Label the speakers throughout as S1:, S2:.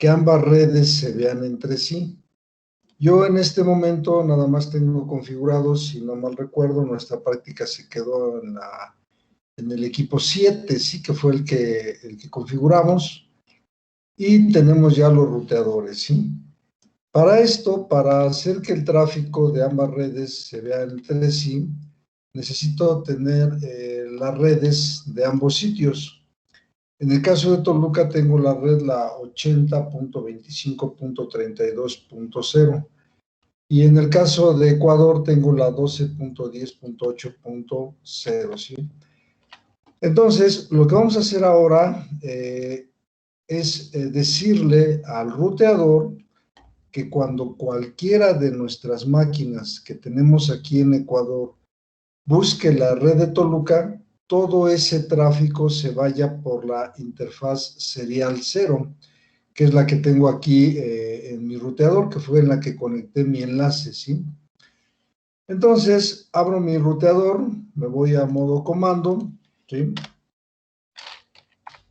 S1: que ambas redes se vean entre sí. Yo en este momento nada más tengo configurado, si no mal recuerdo, nuestra práctica se quedó en el equipo 7, sí, que fue el que configuramos, y tenemos ya los ruteadores, ¿sí? Para esto, para hacer que el tráfico de ambas redes se vea entre sí, necesito tener las redes de ambos sitios. En el caso de Toluca tengo la red la 80.25.32.0 y en el caso de Ecuador tengo la 12.10.8.0, ¿sí? Entonces, lo que vamos a hacer ahora es decirle al ruteador que cuando cualquiera de nuestras máquinas que tenemos aquí en Ecuador busque la red de Toluca, todo ese tráfico se vaya por la interfaz serial 0, que es la que tengo aquí en mi ruteador, que fue en la que conecté mi enlace, ¿sí? Entonces, abro mi ruteador, me voy a modo comando, ¿sí?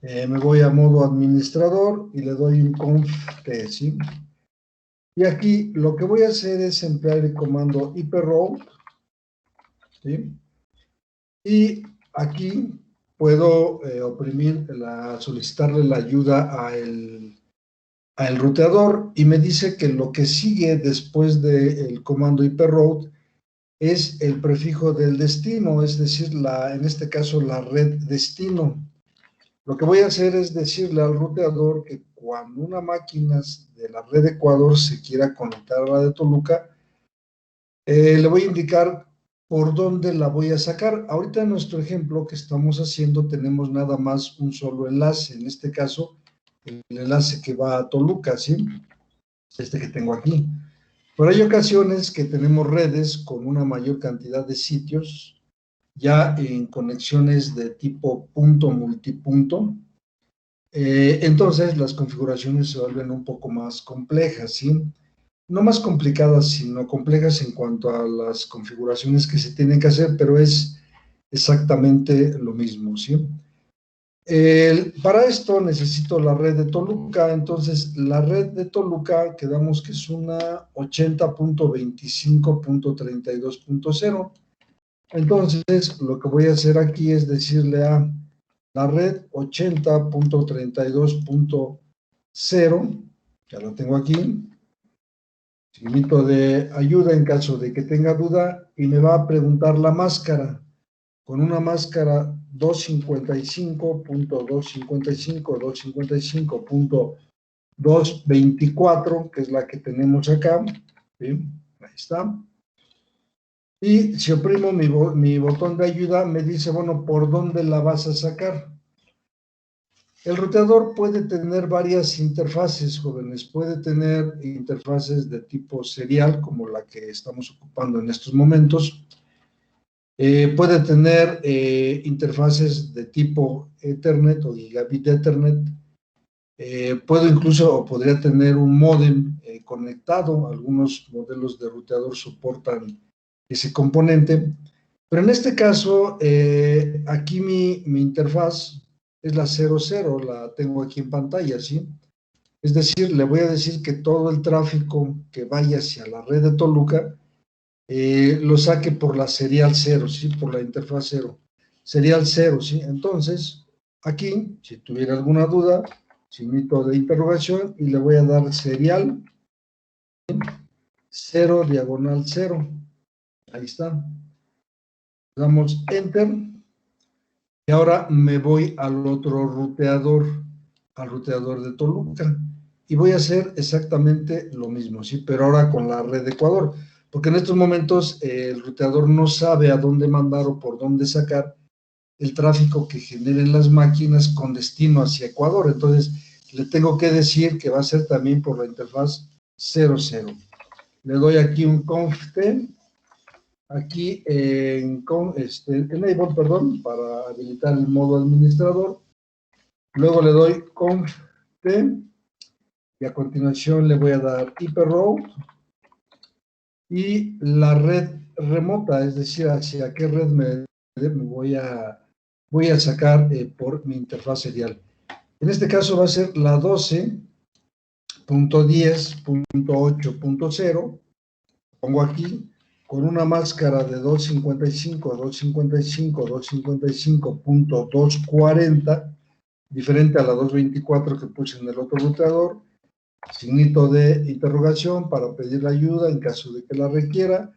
S1: Me voy a modo administrador y le doy un conf t, ¿sí? Y aquí lo que voy a hacer es emplear el comando iproute, ¿sí? Y aquí puedo oprimir, solicitarle la ayuda al ruteador y me dice que lo que sigue después del comando iproute es el prefijo del destino, es decir, en este caso la red destino. Lo que voy a hacer es decirle al ruteador que cuando una máquina de la red Ecuador se quiera conectar a la de Toluca, le voy a indicar por dónde la voy a sacar. Ahorita en nuestro ejemplo que estamos haciendo tenemos nada más un solo enlace, en este caso el enlace que va a Toluca, ¿sí? Este que tengo aquí. Pero hay ocasiones que tenemos redes con una mayor cantidad de sitios, ya en conexiones de tipo punto multipunto. Entonces las configuraciones se vuelven un poco más complejas, ¿sí? No más complicadas, sino complejas en cuanto a las configuraciones que se tienen que hacer, pero es exactamente lo mismo, ¿sí? Para esto necesito la red de Toluca, entonces la red de Toluca quedamos que es una 80.25.32.0. Entonces lo que voy a hacer aquí es decirle a la red 80.32.0, ya lo tengo aquí, signo de ayuda en caso de que tenga duda, y me va a preguntar la máscara, con una máscara 255.255.255.224, que es la que tenemos acá, ¿sí? Ahí está. Y si oprimo mi botón de ayuda, me dice, bueno, ¿por dónde la vas a sacar? El ruteador puede tener varias interfaces, jóvenes. Puede tener interfaces de tipo serial, como la que estamos ocupando en estos momentos. Puede tener interfaces de tipo Ethernet o Gigabit Ethernet. Puedo incluso, o podría tener un módem conectado. Algunos modelos de ruteador soportan ese componente. Pero en este caso, aquí mi interfaz es la 00, la tengo aquí en pantalla, ¿sí? Es decir, le voy a decir que todo el tráfico que vaya hacia la red de Toluca lo saque por la serial 0, ¿sí? Por la interfaz 0. Serial 0, ¿sí? Entonces, aquí, si tuviera alguna duda, signito de interrogación, y le voy a dar serial 0, diagonal 0. Ahí está. Damos Enter. Y ahora me voy al otro ruteador, al ruteador de Toluca. Y voy a hacer exactamente lo mismo, ¿sí? Pero ahora con la red de Ecuador. Porque en estos momentos el ruteador no sabe a dónde mandar o por dónde sacar el tráfico que generen las máquinas con destino hacia Ecuador. Entonces, le tengo que decir que va a ser también por la interfaz 00. Le doy aquí un conft, aquí en enable, perdón, para habilitar el modo administrador. Luego le doy conf t y a continuación le voy a dar iproute y la red remota, es decir, hacia qué red me voy a sacar por mi interfaz serial. En este caso va a ser la 12 punto 10, punto 8, punto 0, pongo aquí con una máscara de 255, 255, 255, punto 240, diferente a la 224 que puse en el otro ruteador, signito de interrogación para pedir ayuda en caso de que la requiera,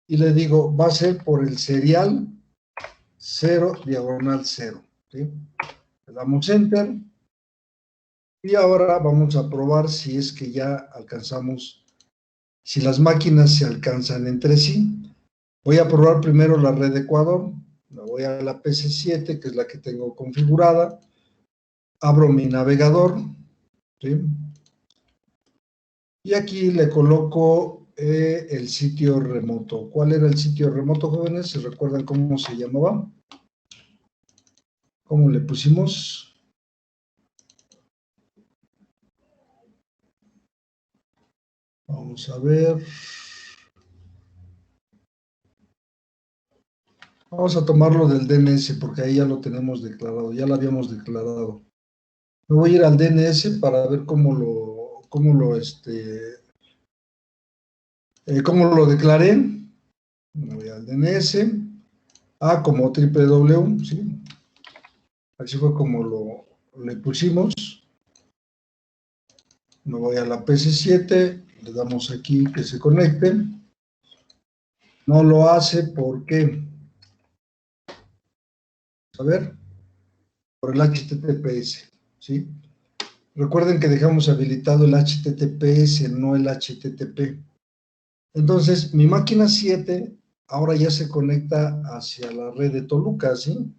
S1: y le digo, va a ser por el serial 0, diagonal 0, ¿sí? Le damos Enter, y ahora vamos a probar si es que ya alcanzamos, si las máquinas se alcanzan entre sí. Voy a probar primero la red de Ecuador, me voy a la PC7, que es la que tengo configurada, abro mi navegador, ¿sí? Y aquí le coloco el sitio remoto. ¿Cuál era el sitio remoto, jóvenes? ¿Se recuerdan cómo se llamaba? ¿Cómo le pusimos? Vamos a ver. Vamos a tomarlo del DNS porque ahí ya lo tenemos declarado, ya lo habíamos declarado. Me voy a ir al DNS para ver cómo lo declaré. Me voy al DNS. Como www, ¿sí? Así fue como le pusimos. Me voy a la PC7, le damos aquí que se conecte. No lo hace porque, a ver, por el HTTPS, ¿sí? Recuerden que dejamos habilitado el HTTPS, no el HTTP. Entonces, mi máquina 7 ahora ya se conecta hacia la red de Toluca, ¿sí?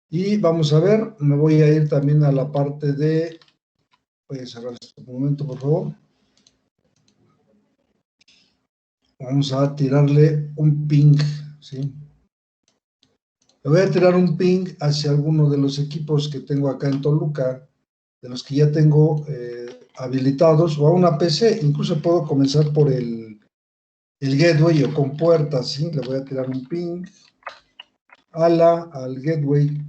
S1: Y vamos a ver, me voy a ir también a la parte de, voy a cerrar este momento, por favor. Vamos a tirarle un ping, ¿sí? Le voy a tirar un ping hacia alguno de los equipos que tengo acá en Toluca, de los que ya tengo habilitados, o a una PC. Incluso puedo comenzar por el gateway o con puertas, ¿sí? Le voy a tirar un ping al gateway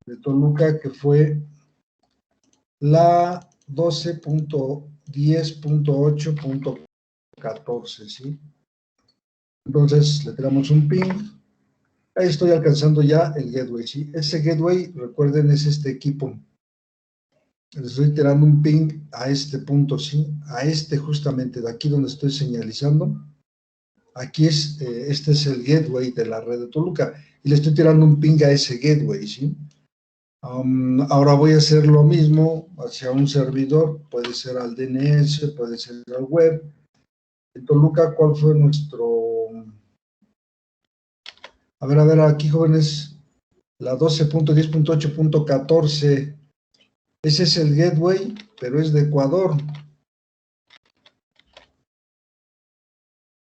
S1: de Toluca, que fue la 12.10.8.14, ¿sí? Entonces le tiramos un ping. Ahí estoy alcanzando ya el gateway, ¿sí? Ese gateway, recuerden, es este equipo. Le estoy tirando un ping a este punto, ¿sí? A este justamente, de aquí donde estoy señalizando. Aquí este es el gateway de la red de Toluca. Y le estoy tirando un ping a ese gateway, ¿sí? Ahora voy a hacer lo mismo hacia un servidor. Puede ser al DNS, puede ser al web. En Toluca, ¿cuál fue nuestro...? A ver, aquí, jóvenes. La 12.10.8.14. Ese es el gateway, pero es de Ecuador.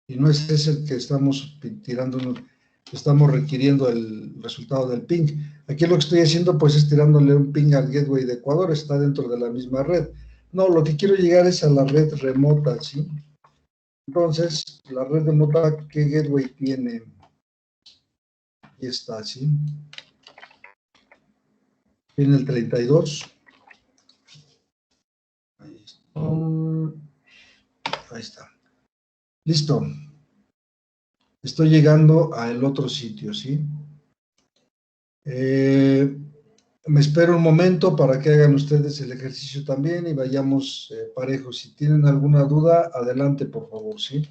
S1: Y no es ese el que estamos tirando, estamos requiriendo el resultado del ping. Aquí lo que estoy haciendo pues es tirándole un ping al gateway de Ecuador, está dentro de la misma red. No, lo que quiero llegar es a la red remota, ¿sí? Entonces, la red remota, ¿qué gateway tiene? Aquí está, ¿sí? Tiene el 32. Ahí está. Ahí está. Listo. Estoy llegando al otro sitio, ¿sí? Me espero un momento para que hagan ustedes el ejercicio también y vayamos parejos. Si tienen alguna duda, adelante, por favor, ¿sí?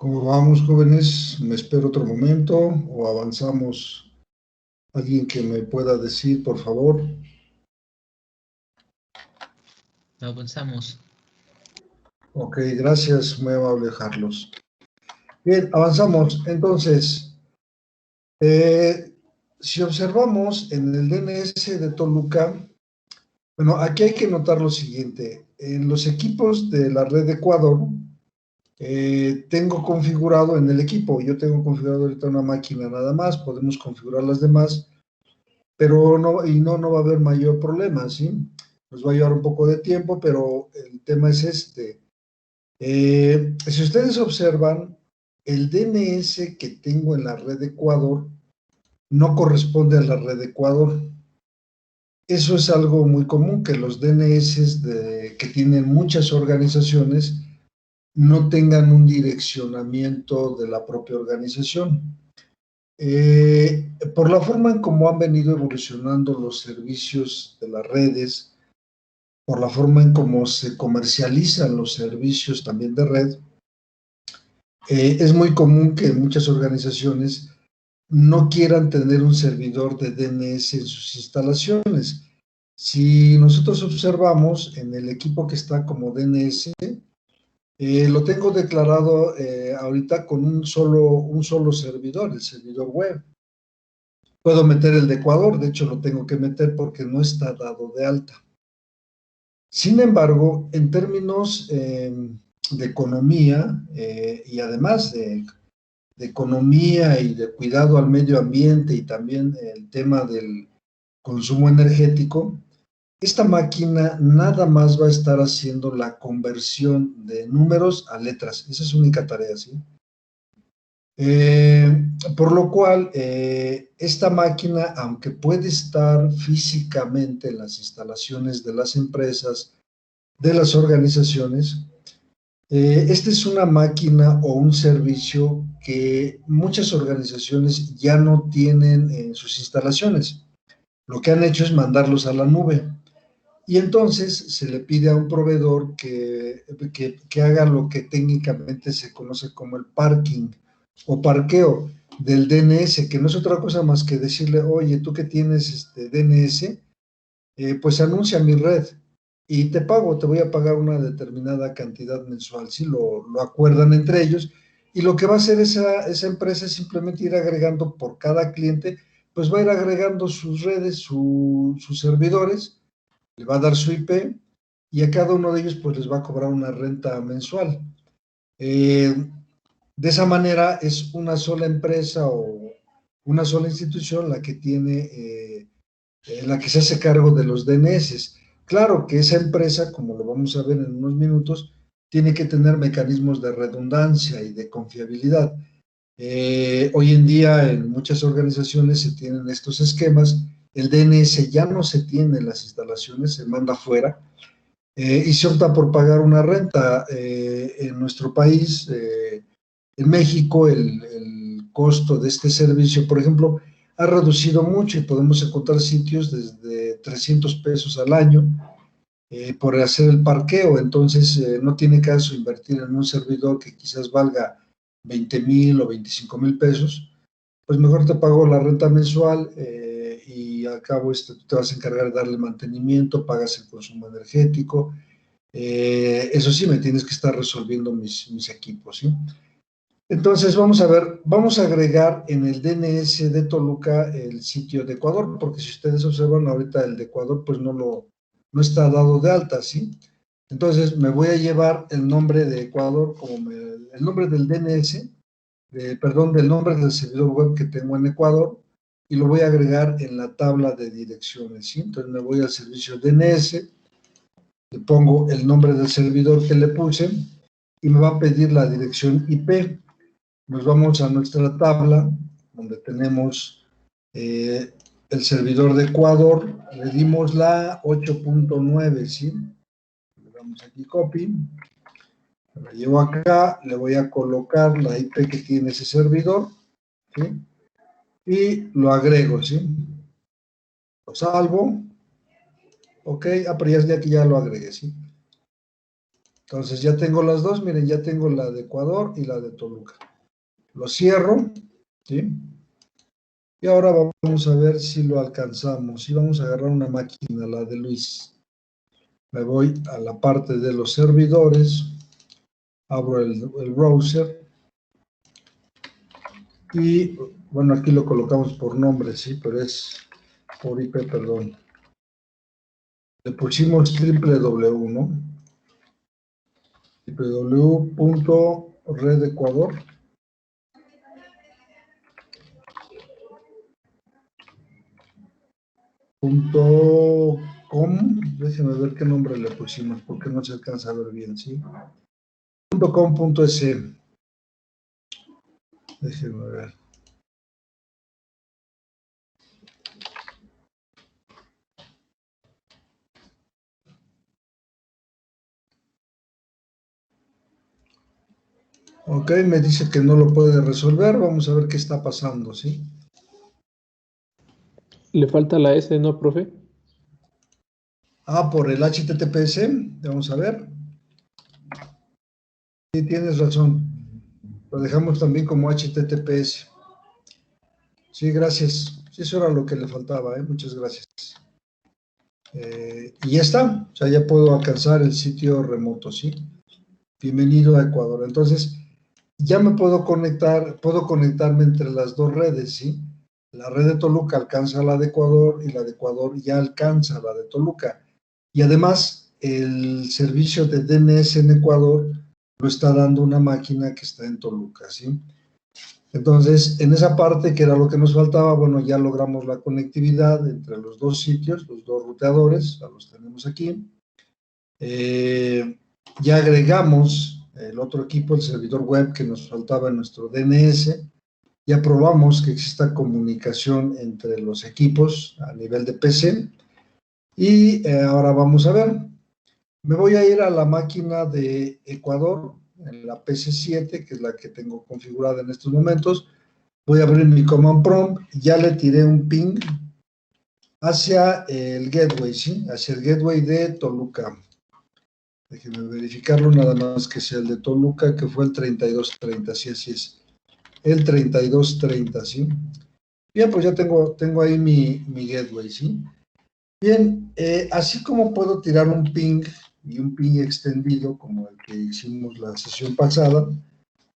S1: ¿Cómo vamos, jóvenes? ¿Me espero otro momento o avanzamos? ¿Alguien que me pueda decir, por favor?
S2: Avanzamos.
S1: Ok, gracias, muy amable, Carlos. Bien, avanzamos. Entonces, si observamos en el DNS de Toluca, bueno, aquí hay que notar lo siguiente. En los equipos de la red de Ecuador, tengo configurado en el equipo, yo tengo configurado ahorita una máquina nada más, podemos configurar las demás, pero no va a haber mayor problema, ¿sí? Nos va a llevar un poco de tiempo, pero el tema es este. Si ustedes observan, el DNS que tengo en la red de Ecuador no corresponde a la red de Ecuador. Eso es algo muy común, que los DNS que tienen muchas organizaciones no tengan un direccionamiento de la propia organización. Por la forma en cómo han venido evolucionando los servicios de las redes, por la forma en cómo se comercializan los servicios también de red, es muy común que muchas organizaciones no quieran tener un servidor de DNS en sus instalaciones. Si nosotros observamos en el equipo que está como DNS, lo tengo declarado ahorita con un solo servidor, el servidor web. Puedo meter el de Ecuador, de hecho lo tengo que meter porque no está dado de alta. Sin embargo, en términos de economía y además de economía y de cuidado al medio ambiente y también el tema del consumo energético, esta máquina nada más va a estar haciendo la conversión de números a letras. Esa es su única tarea, ¿sí? Por lo cual, esta máquina, aunque puede estar físicamente en las instalaciones de las empresas, de las organizaciones, esta es una máquina o un servicio que muchas organizaciones ya no tienen en sus instalaciones. Lo que han hecho es mandarlos a la nube. Y entonces se le pide a un proveedor que haga lo que técnicamente se conoce como el parking o parqueo del DNS, que no es otra cosa más que decirle, oye, tú que tienes este DNS, pues anuncia mi red y te pago, te voy a pagar una determinada cantidad mensual, si lo acuerdan entre ellos, y lo que va a hacer esa empresa es simplemente ir agregando por cada cliente, pues va a ir agregando sus redes, sus servidores, le va a dar su IP y a cada uno de ellos pues les va a cobrar una renta mensual. De esa manera es una sola empresa o una sola institución la que tiene, la que se hace cargo de los DNS. Claro que esa empresa, como lo vamos a ver en unos minutos, tiene que tener mecanismos de redundancia y de confiabilidad. Hoy en día en muchas organizaciones se tienen estos esquemas, el DNS ya no se tiene en las instalaciones, se manda afuera y se opta por pagar una renta. En nuestro país, en México, el costo de este servicio, por ejemplo, ha reducido mucho y podemos encontrar sitios desde 300 pesos al año por hacer el parqueo. Entonces, no tiene caso invertir en un servidor que quizás valga 20,000 o 25,000 pesos. Pues mejor te pago la renta mensual y al cabo tú te vas a encargar de darle mantenimiento, pagas el consumo energético. Eso sí, me tienes que estar resolviendo mis equipos, ¿sí? Entonces, vamos a ver, vamos a agregar en el DNS de Toluca el sitio de Ecuador, porque si ustedes observan ahorita el de Ecuador, pues no está dado de alta, ¿sí? Entonces, me voy a llevar el nombre de Ecuador como el nombre del DNS, perdón, del nombre del servidor web que tengo en Ecuador, y lo voy a agregar en la tabla de direcciones, ¿sí? Entonces, me voy al servicio DNS, le pongo el nombre del servidor que le puse, y me va a pedir la dirección IP. Nos vamos a nuestra tabla, donde tenemos el servidor de Ecuador, le dimos la 8.9, ¿sí? Le damos aquí copy, la llevo acá, le voy a colocar la IP que tiene ese servidor, ¿sí? Y lo agrego, ¿sí? Lo salvo, ok, pero ya aquí ya lo agregué, ¿sí? Entonces ya tengo las dos, miren, ya tengo la de Ecuador y la de Toluca. Lo cierro, ¿sí? Y ahora vamos a ver si lo alcanzamos. Y vamos a agarrar una máquina, la de Luis. Me voy a la parte de los servidores, abro el browser y, bueno, aquí lo colocamos por nombre, sí, pero es por IP, perdón. Le pusimos www, ¿no? www.redecuador.com, déjenme ver qué nombre le pusimos, porque no se alcanza a ver bien, ¿sí? .com.es, déjenme ver. Ok, me dice que no lo puede resolver, vamos a ver qué está pasando, ¿sí?
S3: Le falta la S, ¿no, profe?
S1: Ah, por el HTTPS, vamos a ver. Sí, tienes razón. Lo dejamos también como HTTPS. Sí, gracias. Sí, eso era lo que le faltaba, ¿eh? Muchas gracias. Y ya está. O sea, ya puedo alcanzar el sitio remoto, ¿sí? Bienvenido a Ecuador. Entonces, ya me puedo conectarme entre las dos redes, ¿sí? La red de Toluca alcanza la de Ecuador y la de Ecuador ya alcanza la de Toluca. Y además, el servicio de DNS en Ecuador lo está dando una máquina que está en Toluca, ¿sí? Entonces, en esa parte, que era lo que nos faltaba, bueno, ya logramos la conectividad entre los dos sitios, los dos ruteadores, ya los tenemos aquí. Ya agregamos el otro equipo, el servidor web que nos faltaba en nuestro DNS. Ya probamos que exista comunicación entre los equipos a nivel de PC. Y ahora vamos a ver. Me voy a ir a la máquina de Ecuador, en la PC7, que es la que tengo configurada en estos momentos. Voy a abrir mi command prompt, ya le tiré un ping hacia el gateway, ¿sí? Hacia el gateway de Toluca. Déjenme verificarlo, nada más que sea el de Toluca, que fue el 3230, sí, así es. El 3230, ¿sí? Bien, pues ya tengo ahí mi gateway, ¿sí? Bien, así como puedo tirar un ping y un ping extendido, como el que hicimos la sesión pasada,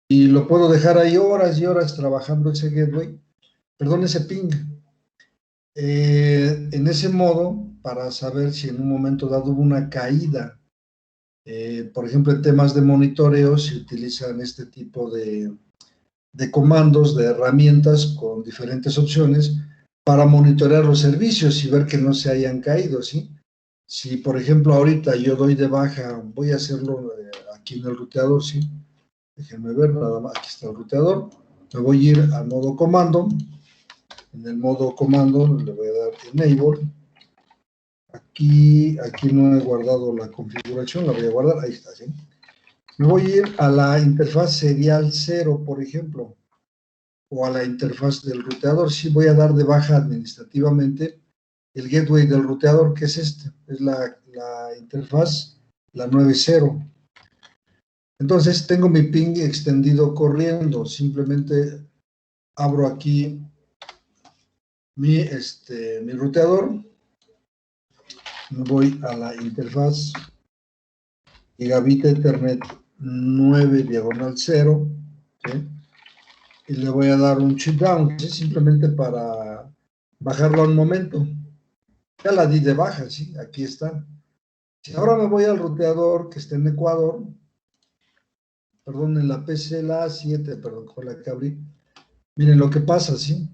S1: y lo puedo dejar ahí horas y horas trabajando ese gateway, perdón, ese ping. En ese modo, para saber si en un momento dado hubo una caída, por ejemplo, en temas de monitoreo se utilizan este tipo de comandos, de herramientas con diferentes opciones para monitorear los servicios y ver que no se hayan caído, ¿sí? Si, por ejemplo, ahorita yo doy de baja, voy a hacerlo aquí en el ruteador, ¿sí? Déjenme ver, nada más, aquí está el ruteador. Me voy a ir al modo comando. En el modo comando le voy a dar enable. Aquí no he guardado la configuración, la voy a guardar, ahí está, ¿sí? Me voy a ir a la interfaz serial 0, por ejemplo, o a la interfaz del ruteador. Sí, voy a dar de baja administrativamente el gateway del ruteador, que es este, es la interfaz, la 9.0. Entonces, tengo mi ping extendido corriendo, simplemente abro aquí mi ruteador, me voy a la interfaz Gigabit Ethernet 9/0, ¿sí? Y le voy a dar un shutdown, ¿sí? Simplemente para bajarlo a un momento. Ya la di de baja, ¿sí? Aquí está. Si ahora me voy al ruteador que está en Ecuador, perdón, en la PC, la A7, perdón, con la que abrí, miren lo que pasa, ¿sí?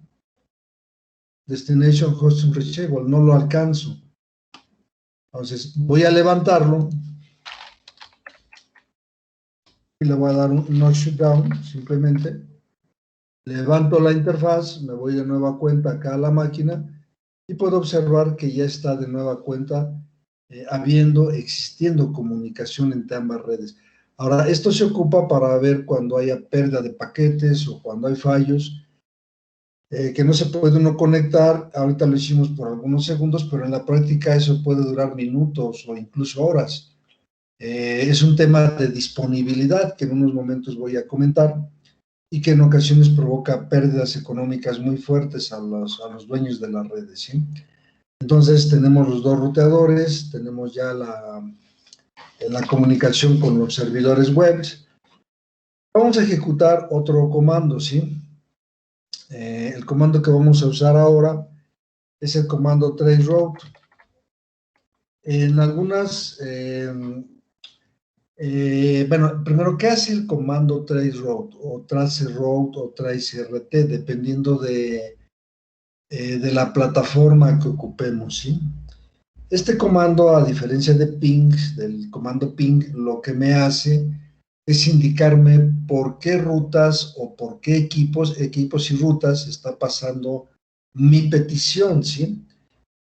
S1: Destination Host Reachable, no lo alcanzo. Entonces, voy a levantarlo y le voy a dar un no shutdown, simplemente. Levanto la interfaz, me voy de nueva cuenta acá a la máquina y puedo observar que ya está de nueva cuenta existiendo comunicación entre ambas redes. Ahora, esto se ocupa para ver cuando haya pérdida de paquetes o cuando hay fallos, que no se puede uno conectar. Ahorita lo hicimos por algunos segundos, pero en la práctica eso puede durar minutos o incluso horas. Es un tema de disponibilidad que en unos momentos voy a comentar y que en ocasiones provoca pérdidas económicas muy fuertes a los dueños de las redes, ¿sí? Entonces tenemos los dos ruteadores, tenemos ya la comunicación con los servidores web. Vamos a ejecutar otro comando, ¿sí? El comando que vamos a usar ahora es el comando traceroute. En algunas, bueno, primero, ¿qué hace el comando traceroute o traceroute o tracert, dependiendo de la plataforma que ocupemos, ¿sí? Este comando, a diferencia de ping, del comando ping, lo que me hace es indicarme por qué rutas o por qué equipos y rutas está pasando mi petición, ¿sí?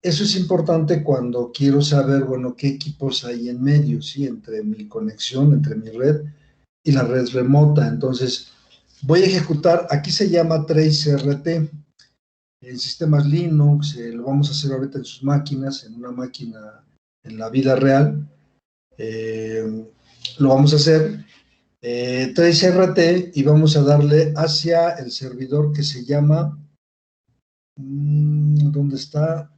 S1: Eso es importante cuando quiero saber, bueno, qué equipos hay en medio, ¿sí? Entre mi conexión, entre mi red y la red remota. Entonces, voy a ejecutar, aquí se llama tracert, en sistemas Linux, lo vamos a hacer ahorita en sus máquinas, en una máquina en la vida real. Lo vamos a hacer tracert y vamos a darle hacia el servidor que se llama, ¿dónde está?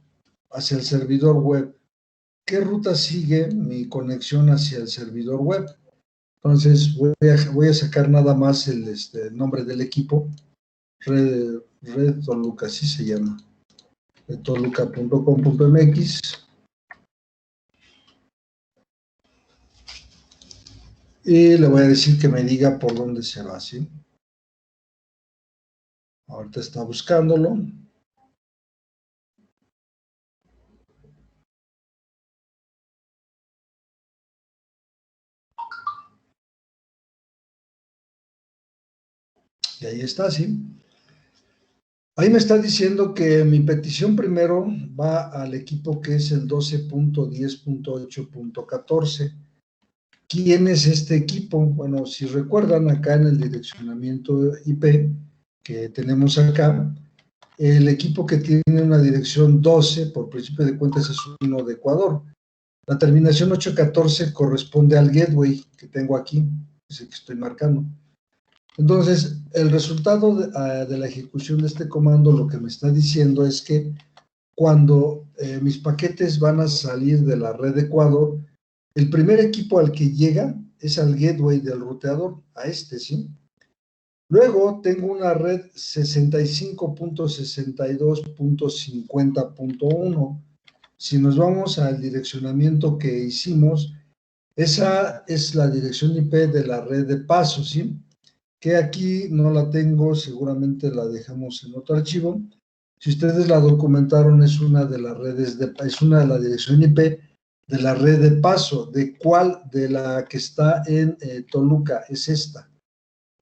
S1: Hacia el servidor web. ¿Qué ruta sigue mi conexión hacia el servidor web? Entonces voy a sacar nada más el nombre del equipo, Red Toluca, así se llama, toluca.com.mx. Y le voy a decir que me diga por dónde se va, ¿sí? Ahorita está buscándolo. Y ahí está, ¿sí? Ahí me está diciendo que mi petición primero va al equipo que es el 12.10.8.14. ¿Quién es este equipo? Bueno, si recuerdan, acá en el direccionamiento IP que tenemos acá, el equipo que tiene una dirección 12, por principio de cuentas, es uno de Ecuador. La terminación 814 corresponde al gateway que tengo aquí, es el que estoy marcando. Entonces, el resultado de la ejecución de este comando lo que me está diciendo es que cuando mis paquetes van a salir de la red de Ecuador, el primer equipo al que llega es al gateway del ruteador, a este, ¿sí? Luego tengo una red 65.62.50.1. Si nos vamos al direccionamiento que hicimos, esa es la dirección IP de la red de paso, ¿sí? Que aquí no la tengo, seguramente la dejamos en otro archivo. Si ustedes la documentaron, es una de las redes es una de la dirección IP de la red de paso. ¿De cuál? De la que está en Toluca, es esta.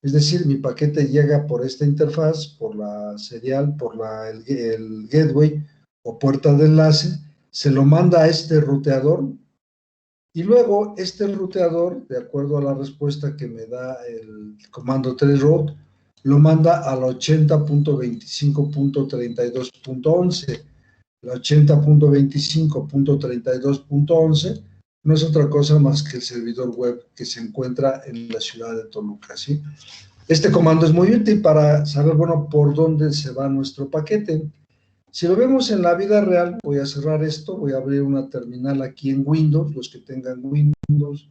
S1: Es decir, mi paquete llega por esta interfaz, por la serial, por el gateway o puerta de enlace, se lo manda a este ruteador y luego este ruteador, de acuerdo a la respuesta que me da el comando traceroute, lo manda a la 80.25.32.11. La 80.25.32.11 no es otra cosa más que el servidor web que se encuentra en la ciudad de Toluca, ¿sí? Este comando es muy útil para saber, bueno, por dónde se va nuestro paquete. Si lo vemos en la vida real, voy a cerrar esto, voy a abrir una terminal aquí en Windows. Los que tengan Windows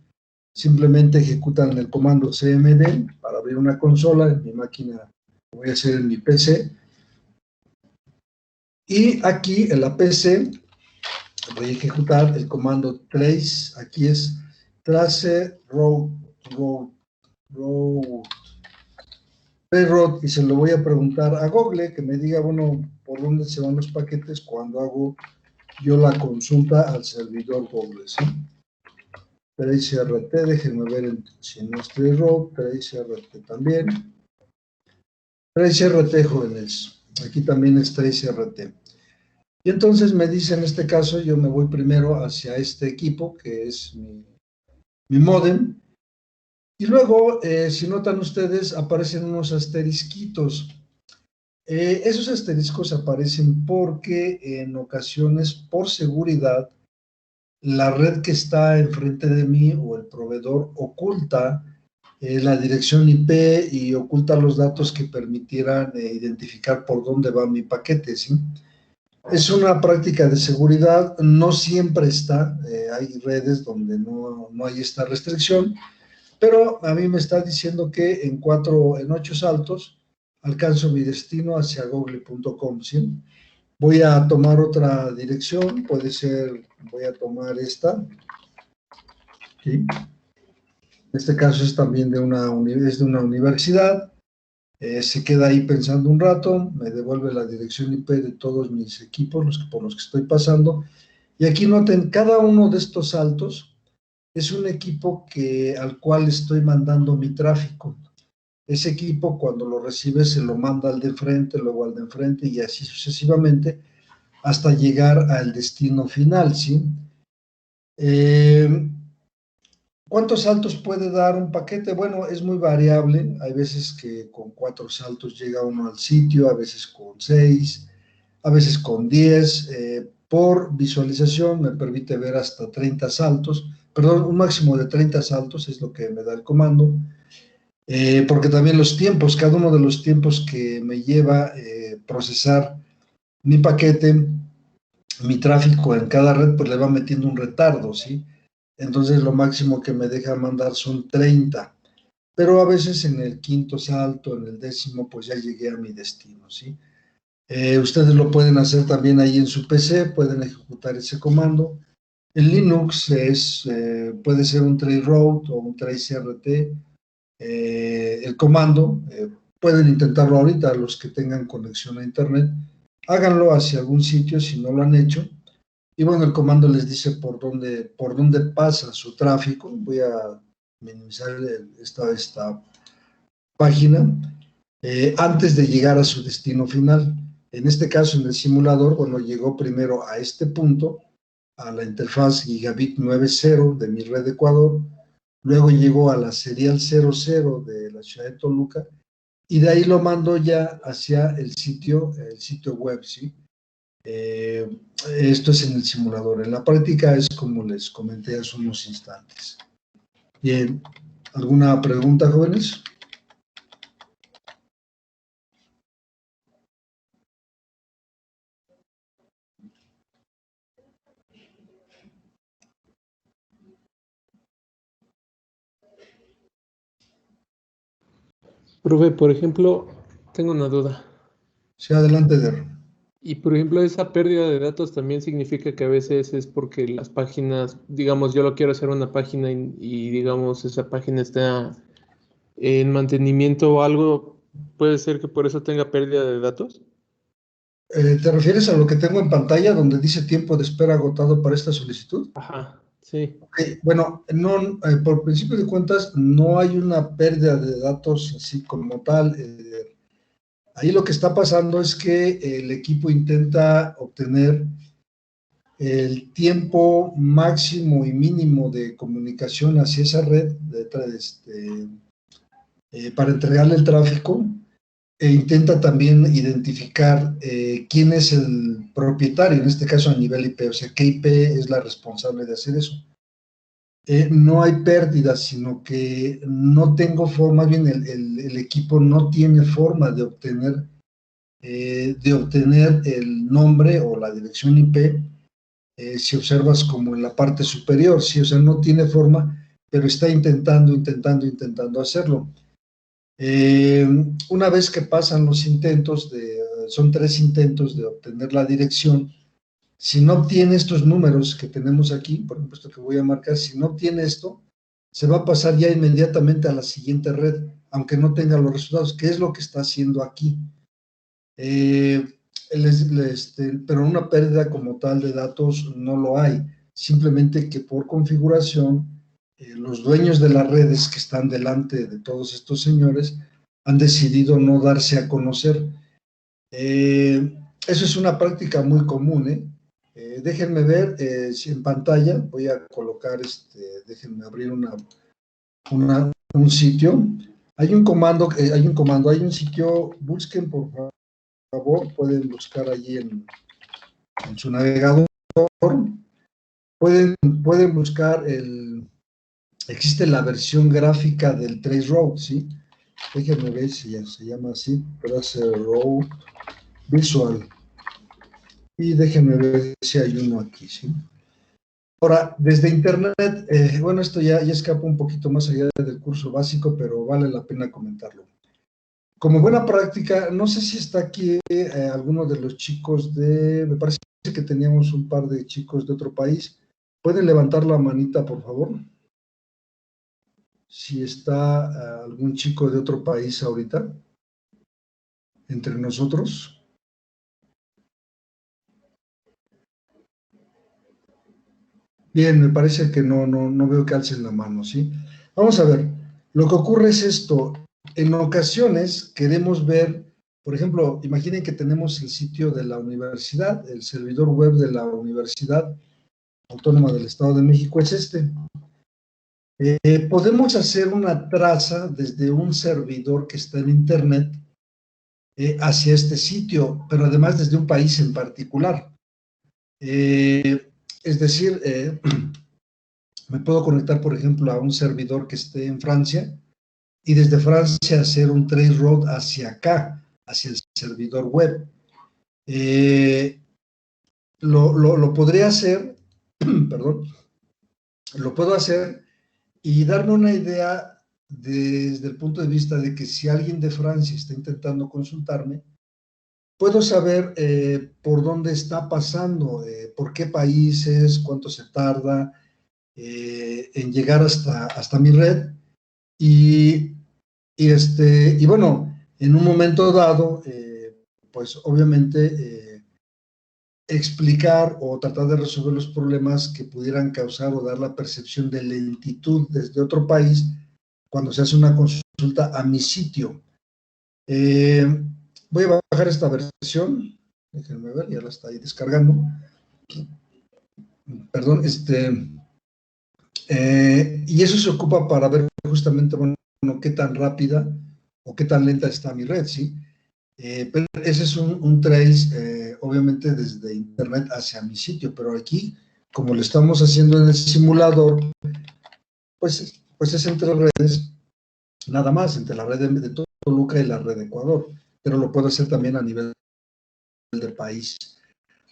S1: simplemente ejecutan el comando cmd para abrir una consola. En mi máquina lo voy a hacer en mi PC. Y aquí en la PC voy a ejecutar el comando trace, aquí es traceroute, y se lo voy a preguntar a Google que me diga, bueno, por dónde se van los paquetes cuando hago yo la consulta al servidor Google, ¿sí? tracert, déjenme ver si no es traceroute, tracert también. Tracert, jóvenes, aquí también es tracert. Y entonces me dice, en este caso, yo me voy primero hacia este equipo, que es mi módem, y luego, si notan ustedes, aparecen unos asterisquitos. Esos asteriscos aparecen porque en ocasiones, por seguridad, la red que está enfrente de mí o el proveedor oculta la dirección IP y oculta los datos que permitieran identificar por dónde va mi paquete, ¿sí? Es una práctica de seguridad, no siempre está, hay redes donde no hay esta restricción, pero a mí me está diciendo que en 8 saltos alcanzo mi destino hacia google.com, ¿sí? Voy a tomar otra dirección, puede ser, voy a tomar esta, ¿sí? En este caso es también de una universidad, se queda ahí pensando un rato, me devuelve la dirección IP de todos mis equipos por los que estoy pasando, y aquí noten, cada uno de estos saltos es un equipo al cual estoy mandando mi tráfico. Ese equipo, cuando lo recibe, se lo manda al de enfrente, luego al de enfrente, y así sucesivamente, hasta llegar al destino final, ¿sí? ¿Cuántos saltos puede dar un paquete? Bueno, es muy variable. Hay veces que con 4 saltos llega uno al sitio, a veces con 6, a veces con 10. Por visualización me permite ver hasta 30 saltos, perdón, un máximo de 30 saltos es lo que me da el comando. Porque también los tiempos, cada uno de los tiempos que me lleva procesar mi paquete, mi tráfico en cada red, pues le va metiendo un retardo, ¿sí? Entonces lo máximo que me deja mandar son 30, pero a veces en el quinto salto, en el décimo, pues ya llegué a mi destino, ¿sí? Ustedes lo pueden hacer también ahí en su PC, pueden ejecutar ese comando. En Linux puede ser un traceroute o un tracert, el comando, pueden intentarlo ahorita los que tengan conexión a internet, háganlo hacia algún sitio si no lo han hecho, y bueno, el comando les dice por dónde pasa su tráfico. Voy a minimizar esta página, antes de llegar a su destino final. En este caso, en el simulador, bueno, llegó primero a este punto, a la interfaz Gigabit 9.0 de mi red de Ecuador, luego llegó a la serial 00 de la ciudad de Toluca, y de ahí lo mando ya hacia el sitio web, ¿sí? Esto es en el simulador. En la práctica es como les comenté hace unos instantes. Bien, ¿alguna pregunta, jóvenes?
S3: Profe, por ejemplo, tengo una duda.
S1: Sí, adelante, Der.
S3: Y por ejemplo, esa pérdida de datos también significa que a veces es porque las páginas, digamos, yo lo quiero hacer una página digamos, esa página está en mantenimiento o algo, puede ser que por eso tenga pérdida de datos.
S1: ¿Te refieres a lo que tengo en pantalla donde dice tiempo de espera agotado para esta solicitud?
S3: Ajá, sí.
S1: Bueno, no, por principio de cuentas, no hay una pérdida de datos así como tal. Ahí lo que está pasando es que el equipo intenta obtener el tiempo máximo y mínimo de comunicación hacia esa red para entregarle el tráfico, e intenta también identificar quién es el propietario, en este caso a nivel IP, o sea, qué IP es la responsable de hacer eso. No hay pérdidas, sino que no tengo forma, bien el equipo no tiene forma de obtener el nombre o la dirección IP, si observas como en la parte superior, sí, o sea, no tiene forma, pero está intentando hacerlo. Una vez que pasan los intentos, son 3 intentos de obtener la dirección, si no obtiene estos números que tenemos aquí, por ejemplo, esto que voy a marcar, si no obtiene esto, se va a pasar ya inmediatamente a la siguiente red, aunque no tenga los resultados, que es lo que está haciendo aquí. Pero una pérdida como tal de datos no lo hay, simplemente que por configuración, los dueños de las redes que están delante de todos estos señores han decidido no darse a conocer. Eso es una práctica muy común, ¿eh? Déjenme ver si en pantalla voy a colocar, déjenme abrir un sitio. Hay un sitio, busquen por favor, pueden buscar allí en su navegador, pueden buscar existe la versión gráfica del Traceroute, ¿sí? Déjenme ver si ya se llama así, Traceroute Visual. Y déjenme ver si hay uno aquí, ¿sí? Ahora, desde Internet, bueno, esto ya escapa un poquito más allá del curso básico, pero vale la pena comentarlo. Como buena práctica, no sé si está aquí alguno de los chicos me parece que teníamos un par de chicos de otro país. ¿Pueden levantar la manita, por favor? Si está algún chico de otro país ahorita entre nosotros. Bien, me parece que no veo que alcen la mano, ¿sí? Vamos a ver, lo que ocurre es esto. En ocasiones queremos ver, por ejemplo, imaginen que tenemos el sitio de la universidad, el servidor web de la Universidad Autónoma del Estado de México es este. Podemos hacer una traza desde un servidor que está en Internet hacia este sitio, pero además desde un país en particular. Es decir, me puedo conectar, por ejemplo, a un servidor que esté en Francia y desde Francia hacer un traceroute hacia acá, hacia el servidor web. Lo podría hacer, perdón, lo puedo hacer y darme una idea desde el punto de vista de que si alguien de Francia está intentando consultarme, puedo saber por dónde está pasando, por qué países, cuánto se tarda en llegar hasta mi red y bueno, en un momento dado, pues obviamente explicar o tratar de resolver los problemas que pudieran causar o dar la percepción de lentitud desde otro país cuando se hace una consulta a mi sitio. Voy a bajar esta versión, déjenme ver, ya la está ahí descargando. Perdón, y eso se ocupa para ver justamente, bueno, qué tan rápida o qué tan lenta está mi red, ¿sí? Pero ese es un trace, obviamente, desde Internet hacia mi sitio, pero aquí, como lo estamos haciendo en el simulador, pues es entre redes, nada más, entre la red de Toluca y la red de Ecuador, pero lo puedo hacer también a nivel del país.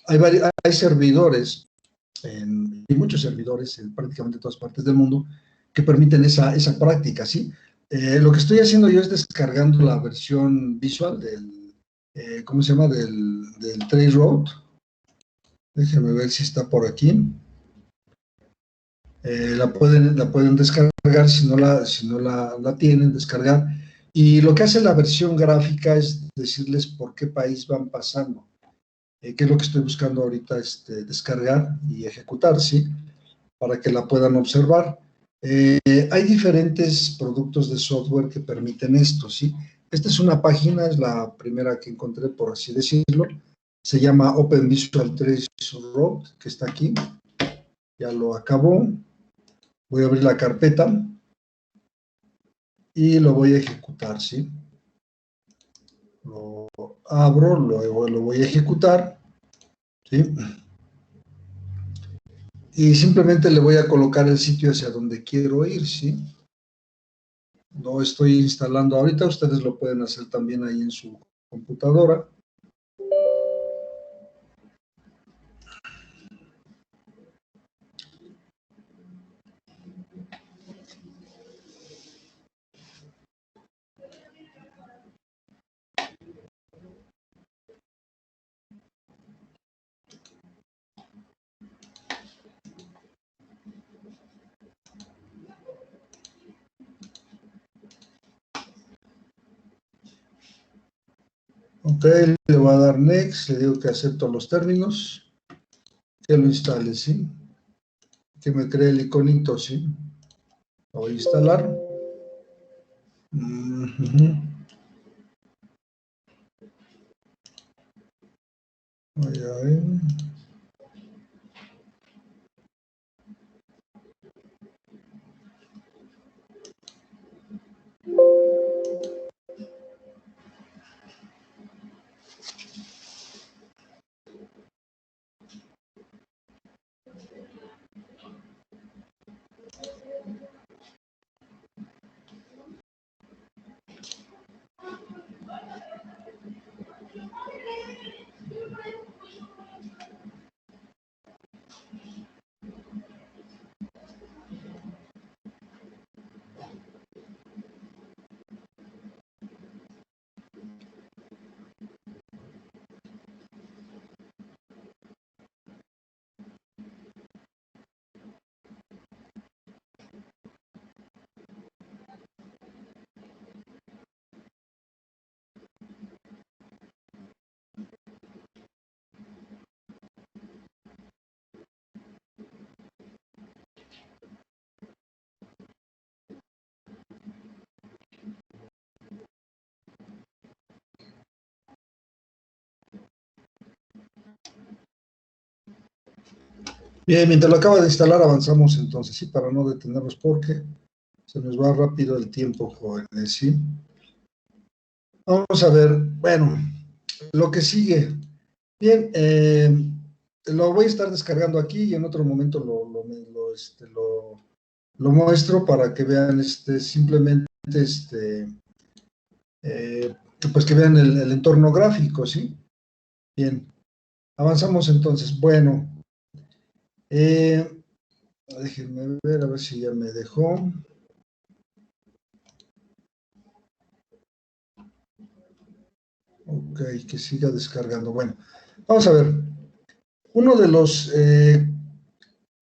S1: Hay servidores, hay muchos servidores en prácticamente todas partes del mundo que permiten esa práctica, ¿sí? Lo que estoy haciendo yo es descargando la versión visual ¿cómo se llama? Del Traceroute. Déjenme ver si está por aquí. La pueden descargar si no la tienen, descargar. Y lo que hace la versión gráfica es decirles por qué país van pasando. Que es lo que estoy buscando ahorita descargar y ejecutar, ¿sí? Para que la puedan observar. Hay diferentes productos de software que permiten esto, ¿sí? Esta es una página, es la primera que encontré, por así decirlo. Se llama Open Visual Traceroute, que está aquí. Ya lo acabó. Voy a abrir la carpeta y lo voy a ejecutar, ¿sí? Lo abro, luego lo voy a ejecutar, ¿sí? Y simplemente le voy a colocar el sitio hacia donde quiero ir, ¿sí? No estoy instalando ahorita, ustedes lo pueden hacer también ahí en su computadora. Ok, le voy a dar Next, le digo que acepto los términos, que lo instale, ¿sí? Que me cree el iconito, ¿sí? Lo voy a instalar. Voy a ver. Bien, mientras lo acaba de instalar, avanzamos entonces, sí, para no detenernos porque se nos va rápido el tiempo, jóvenes, ¿sí? Vamos a ver, bueno, lo que sigue. Bien, lo voy a estar descargando aquí y en otro momento lo muestro para que vean simplemente pues que vean el entorno gráfico, ¿sí? Bien, avanzamos entonces. Bueno, déjenme ver a ver si ya me dejó. Ok, que siga descargando. Bueno, vamos a ver. Uno de los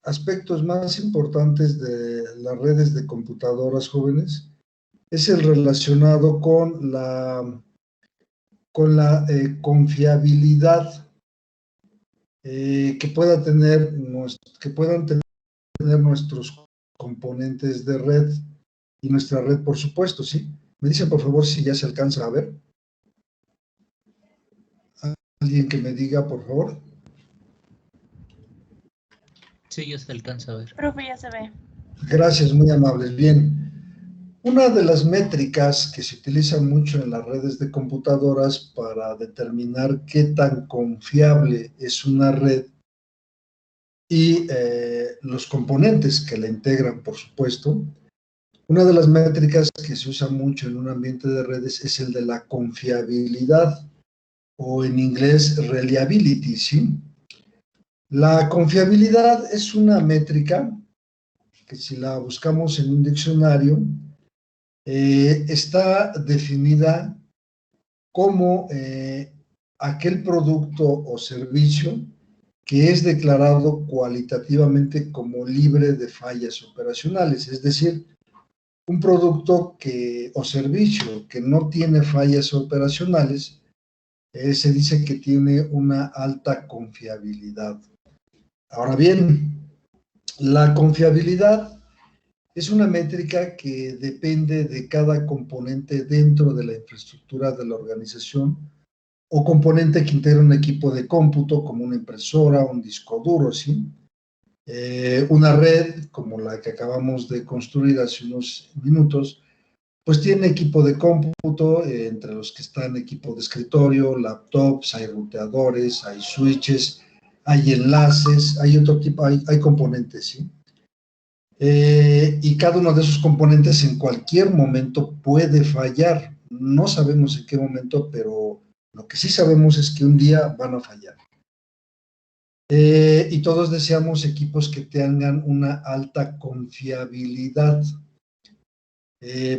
S1: aspectos más importantes de las redes de computadoras jóvenes es el relacionado con la confiabilidad que puedan tener nuestros componentes de red y nuestra red, por supuesto, ¿sí? Me dicen, por favor, si ya se alcanza a ver. Alguien que me diga, por favor.
S2: Sí, ya se alcanza a ver.
S4: Profe, ya se ve.
S1: Gracias, muy amables. Bien. Una de las métricas que se utilizan mucho en las redes de computadoras para determinar qué tan confiable es una red y los componentes que la integran, por supuesto. Una de las métricas que se usa mucho en un ambiente de redes es el de la confiabilidad, o en inglés reliability, ¿sí? La confiabilidad es una métrica que si la buscamos en un diccionario, está definida como aquel producto o servicio que es declarado cualitativamente como libre de fallas operacionales, es decir, un producto o servicio que no tiene fallas operacionales, se dice que tiene una alta confiabilidad. Ahora bien, la confiabilidad es una métrica que depende de cada componente dentro de la infraestructura de la organización o componente que integra un equipo de cómputo como una impresora, un disco duro, ¿sí? Una red como la que acabamos de construir hace unos minutos, pues tiene equipo de cómputo, entre los que están equipo de escritorio, laptops, hay ruteadores, hay switches, hay enlaces, hay otro tipo, hay componentes, ¿sí? Y cada uno de esos componentes en cualquier momento puede fallar. No sabemos en qué momento, pero lo que sí sabemos es que un día van a fallar. Y todos deseamos equipos que tengan una alta confiabilidad.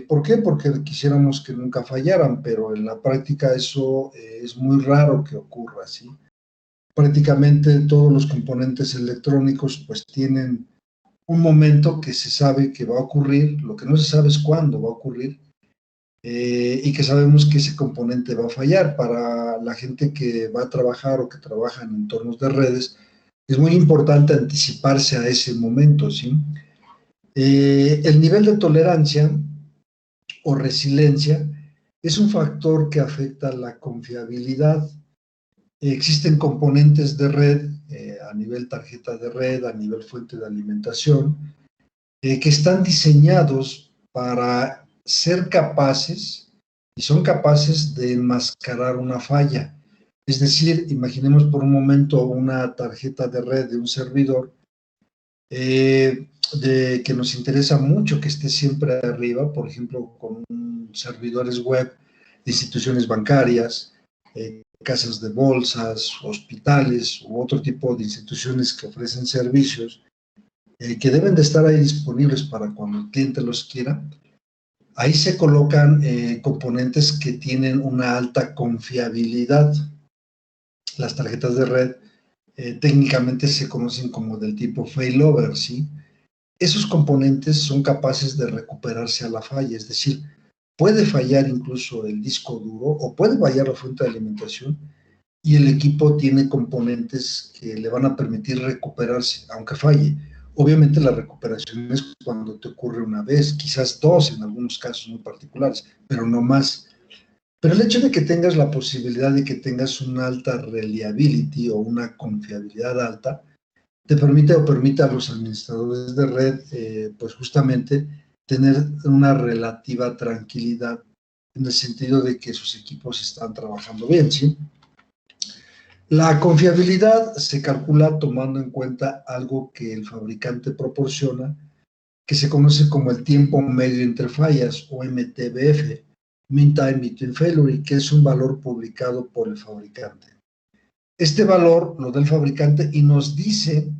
S1: ¿Por qué? Porque quisiéramos que nunca fallaran, pero en la práctica eso es muy raro que ocurra, ¿sí? Prácticamente todos los componentes electrónicos pues tienen un momento que se sabe que va a ocurrir, lo que no se sabe es cuándo va a ocurrir, y que sabemos que ese componente va a fallar. Para la gente que va a trabajar o que trabaja en entornos de redes, es muy importante anticiparse a ese momento, ¿sí? El nivel de tolerancia o resiliencia es un factor que afecta la confiabilidad. Existen componentes de red a nivel tarjeta de red, a nivel fuente de alimentación, que están diseñados para ser capaces y son capaces de enmascarar una falla. Es decir, imaginemos por un momento una tarjeta de red de un servidor que nos interesa mucho que esté siempre arriba, por ejemplo, con servidores web de instituciones bancarias, casas de bolsas, hospitales u otro tipo de instituciones que ofrecen servicios que deben de estar ahí disponibles para cuando el cliente los quiera. Ahí se colocan componentes que tienen una alta confiabilidad. Las tarjetas de red técnicamente se conocen como del tipo failover, ¿sí? Esos componentes son capaces de recuperarse a la falla, es decir, puede fallar incluso el disco duro o puede fallar la fuente de alimentación y el equipo tiene componentes que le van a permitir recuperarse, aunque falle. Obviamente la recuperación es cuando te ocurre una vez, quizás dos en algunos casos muy particulares, pero no más. Pero el hecho de que tengas la posibilidad de que tengas una alta reliability o una confiabilidad alta, te permite o permite a los administradores de red, pues justamente tener una relativa tranquilidad en el sentido de que sus equipos están trabajando bien, ¿sí? La confiabilidad se calcula tomando en cuenta algo que el fabricante proporciona, que se conoce como el tiempo medio entre fallas, o MTBF, Mean Time Between Failure, que es un valor publicado por el fabricante. Este valor lo da el fabricante y nos dice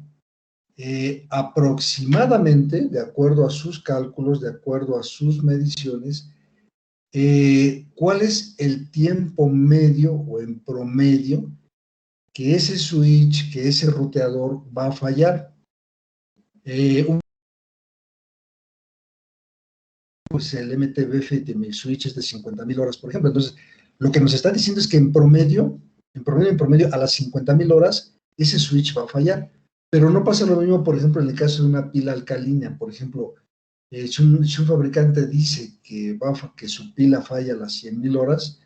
S1: aproximadamente, de acuerdo a sus cálculos, de acuerdo a sus mediciones, cuál es el tiempo medio o en promedio que ese switch, que ese ruteador va a fallar. Pues el MTBF de mi switch es de 50,000 horas, por ejemplo. Entonces, lo que nos está diciendo es que en promedio, a las 50,000 horas, ese switch va a fallar. Pero no pasa lo mismo, por ejemplo, en el caso de una pila alcalina. Por ejemplo, si un fabricante dice que su pila falla a las 100,000 horas,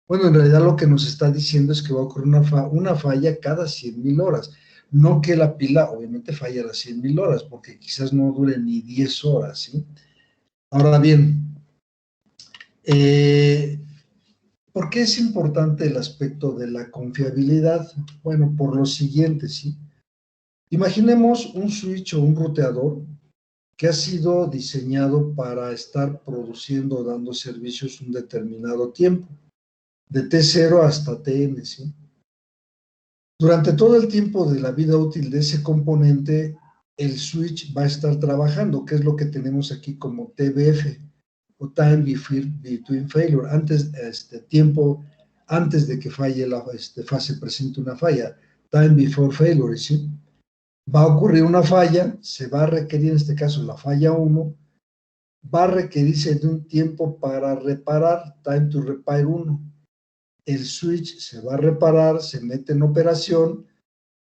S1: bueno, en realidad lo que nos está diciendo es que va a ocurrir una falla cada 100,000 horas. No que la pila obviamente falle a las 100,000 horas, porque quizás no dure ni 10 horas, ¿sí? Ahora bien, ¿por qué es importante el aspecto de la confiabilidad? Bueno, por lo siguiente, ¿sí? Imaginemos un switch o un ruteador que ha sido diseñado para estar produciendo o dando servicios un determinado tiempo, de T0 hasta Tn, ¿sí? Durante todo el tiempo de la vida útil de ese componente, el switch va a estar trabajando, que es lo que tenemos aquí como TBF, o Time Between Failure, tiempo antes de que falle se presente una falla, Time Before Failure, ¿sí? Va a ocurrir una falla, se va a requerir, en este caso la falla 1, va a requerirse de un tiempo para reparar, Time to Repair 1. El switch se va a reparar, se mete en operación,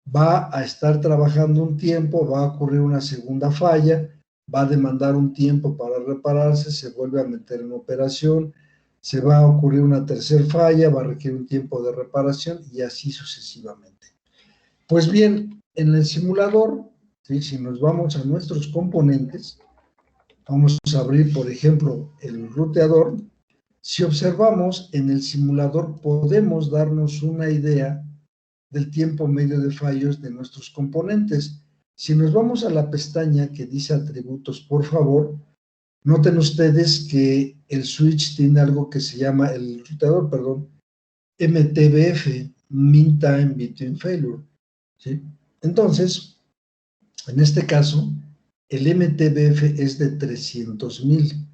S1: va a estar trabajando un tiempo, va a ocurrir una segunda falla, va a demandar un tiempo para repararse, se vuelve a meter en operación, se va a ocurrir una tercera falla, va a requerir un tiempo de reparación y así sucesivamente. Pues bien, en el simulador, ¿sí? Si nos vamos a nuestros componentes, vamos a abrir, por ejemplo, el ruteador. Si observamos en el simulador, podemos darnos una idea del tiempo medio de fallos de nuestros componentes. Si nos vamos a la pestaña que dice atributos, por favor, noten ustedes que el switch tiene algo que se llama, el ruteador, perdón, MTBF, Mean Time Between Failure, ¿sí? Entonces, en este caso, el MTBF es de 300,000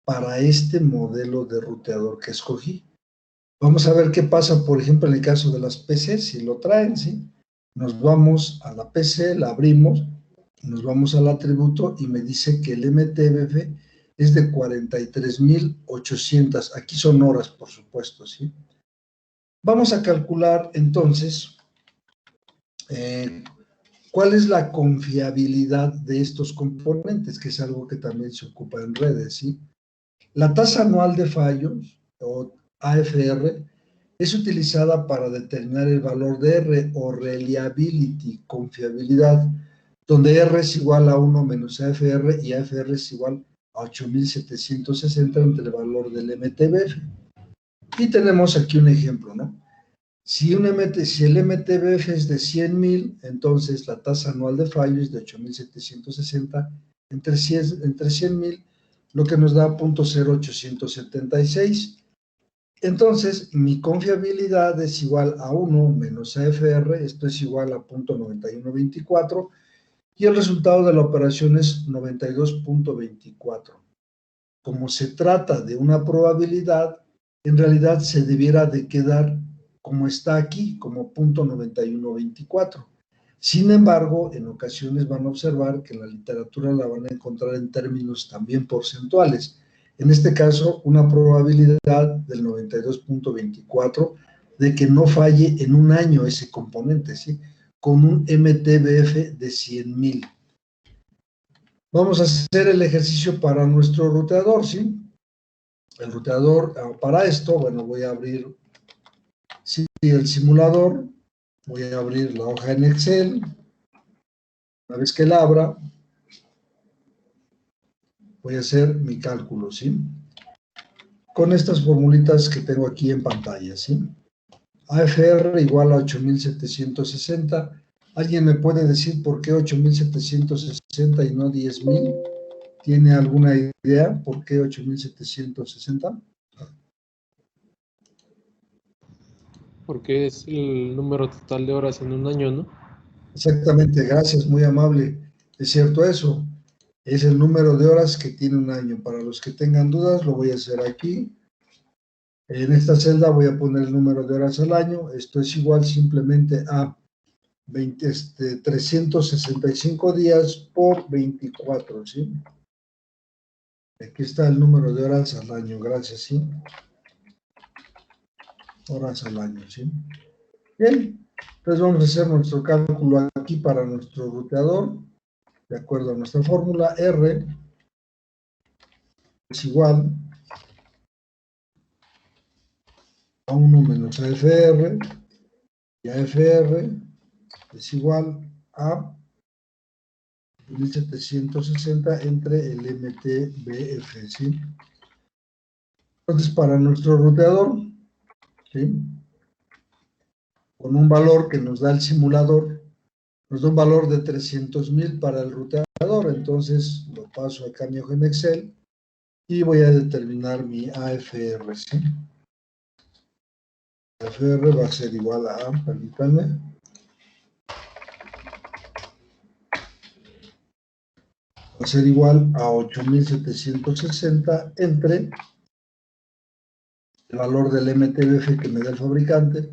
S1: para este modelo de ruteador que escogí. Vamos a ver qué pasa, por ejemplo, en el caso de las PC, si lo traen, ¿sí? Nos vamos a la PC, la abrimos, nos vamos al atributo y me dice que el MTBF es de 43,800. Aquí son horas, por supuesto, ¿sí? Vamos a calcular, entonces, cuál es la confiabilidad de estos componentes, que es algo que también se ocupa en redes, ¿sí? La tasa anual de fallos, o AFR, es utilizada para determinar el valor de R, o reliability, confiabilidad, donde R es igual a 1 menos AFR y AFR es igual a 8,760 entre el valor del MTBF. Y tenemos aquí un ejemplo, ¿no? Si el MTBF es de 100,000, entonces la tasa anual de fallo es de 8,760 entre 100,000, lo que nos da 0.0876. Entonces, mi confiabilidad es igual a 1 menos AFR, esto es igual a 0.9124, y el resultado de la operación es 92.24. Como se trata de una probabilidad, en realidad se debiera de quedar como está aquí, como 0.9124. Sin embargo, en ocasiones van a observar que en la literatura la van a encontrar en términos también porcentuales. En este caso, una probabilidad del 92.24 de que no falle en un año ese componente, ¿sí? Con un MTBF de 100,000. Vamos a hacer el ejercicio para nuestro ruteador, ¿sí? El ruteador, para esto, bueno, voy a abrir el simulador, voy a abrir la hoja en Excel, Una vez que la abra, voy a hacer mi cálculo, ¿sí? Con estas formulitas que tengo aquí en pantalla, ¿sí? AFR igual a 8,760. ¿Alguien me puede decir por qué 8,760 y no 10,000? ¿Tiene alguna idea por qué 8,760?
S3: Porque es el número total de horas en un año, ¿no?
S1: Exactamente, gracias, muy amable. Es cierto eso. Es el número de horas que tiene un año. Para los que tengan dudas, lo voy a hacer aquí. En esta celda voy a poner el número de horas al año. Esto es igual simplemente a 365 días por 24, ¿sí? Aquí está el número de horas al año, gracias, ¿sí? Horas al año, ¿sí? Bien, entonces vamos a hacer nuestro cálculo aquí para nuestro ruteador, de acuerdo a nuestra fórmula. R es igual a 1 menos AFR, y AFR es igual a 1760 entre el MTBF, ¿sí? Entonces, para nuestro ruteador, ¿sí? Con un valor que nos da el simulador, nos da un valor de 300,000 para el ruteador. Entonces, lo paso acá a mi hoja en Excel y voy a determinar mi AFR, ¿sí? AFR va a ser igual a, permítanme, va a ser igual a 8,760 entre el valor del MTBF que me da el fabricante,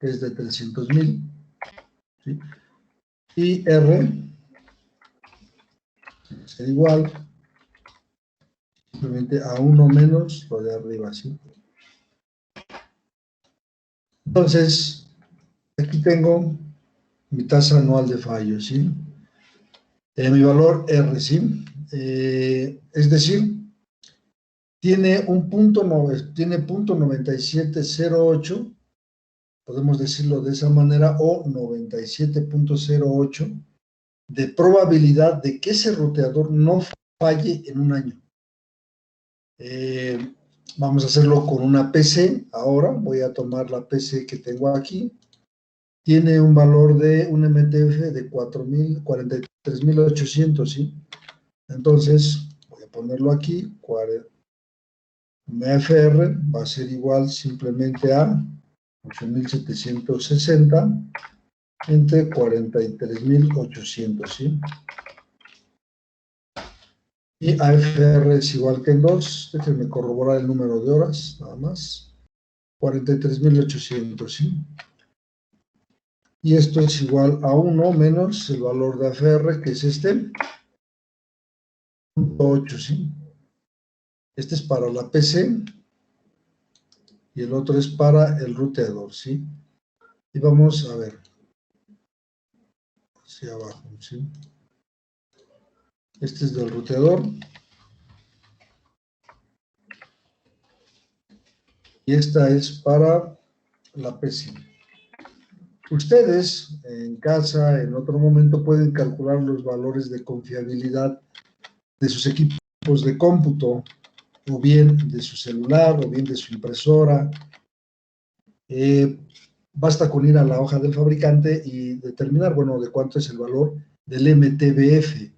S1: que es de 300,000, ¿sí? Y R va a ser igual simplemente a 1 menos lo de arriba, ¿sí? Entonces, aquí tengo mi tasa anual de fallo, ¿sí? Mi valor R, ¿sí? Es decir, tiene un punto, tiene punto 9708, podemos decirlo de esa manera, o 97,08 de probabilidad de que ese ruteador no falle en un año. Vamos a hacerlo con una PC. Ahora voy a tomar la PC que tengo aquí. Tiene un valor de un MTF de 43,800, ¿sí? Entonces, voy a ponerlo aquí. MFR va a ser igual simplemente a 8,760 entre 43,800, ¿sí? Y AFR es igual que en 2. Déjenme corroborar el número de horas, nada más. 43,800, ¿sí? Y esto es igual a 1 menos el valor de AFR, que es este, 0,8, ¿sí? Este es para la PC y el otro es para el ruteador, ¿sí? Y vamos a ver hacia abajo, ¿sí? Este es del ruteador y esta es para la PC. Ustedes en casa, en otro momento, pueden calcular los valores de confiabilidad de sus equipos de cómputo, o bien de su celular, o bien de su impresora. Basta con ir a la hoja del fabricante y determinar, bueno, de cuánto es el valor del MTBF.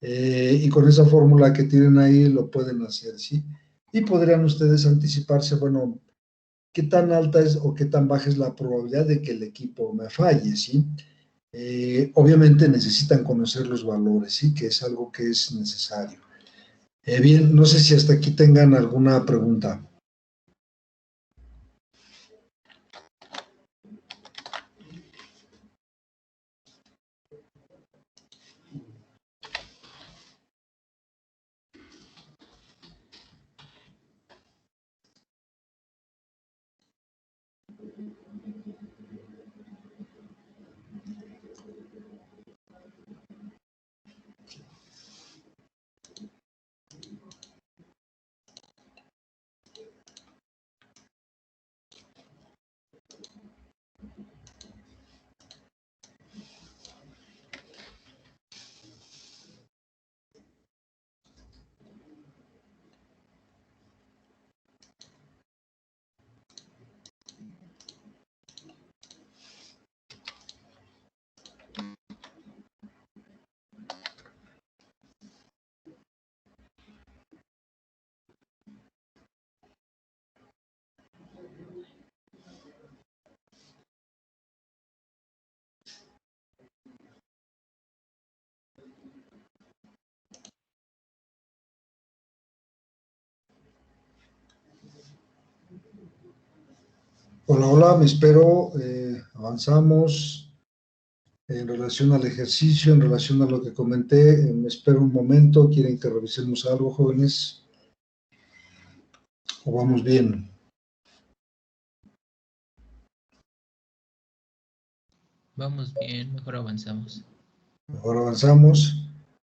S1: Y con esa fórmula que tienen ahí lo pueden hacer, ¿sí? Y podrían ustedes anticiparse, bueno, qué tan alta es o qué tan baja es la probabilidad de que el equipo me falle, ¿sí? Obviamente necesitan conocer los valores, ¿sí? Que es algo que es necesario. Bien, no sé si hasta aquí tengan alguna pregunta. Hola, hola, me espero. Avanzamos en relación al ejercicio, en relación a lo que comenté. Me espero un momento. ¿Quieren que revisemos algo, jóvenes? ¿O vamos bien?
S2: Vamos bien, mejor avanzamos.
S1: Mejor avanzamos.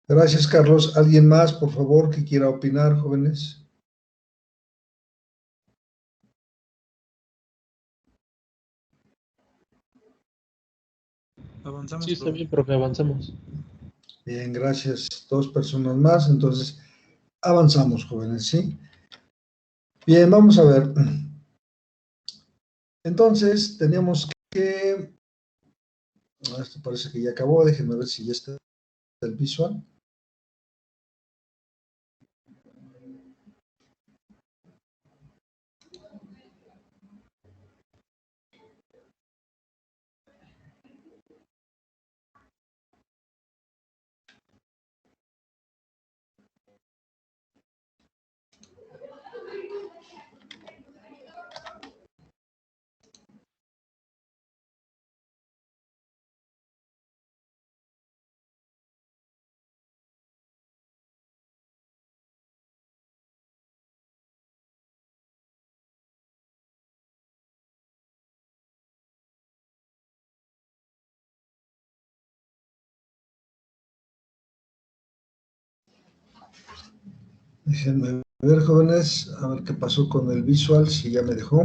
S1: Gracias, Carlos. ¿Alguien más, por favor, que quiera opinar, jóvenes?
S4: Avanzamos,
S3: Sí, está
S4: profe.
S3: bien, profe, avanzamos.
S1: Bien, gracias. 2 personas más, entonces avanzamos, jóvenes, ¿sí? Bien, vamos a ver. Entonces, teníamos que... Esto parece que ya acabó. Déjenme ver si ya está el visual. Déjenme ver, jóvenes, a ver qué pasó con el visual, si ya me dejó.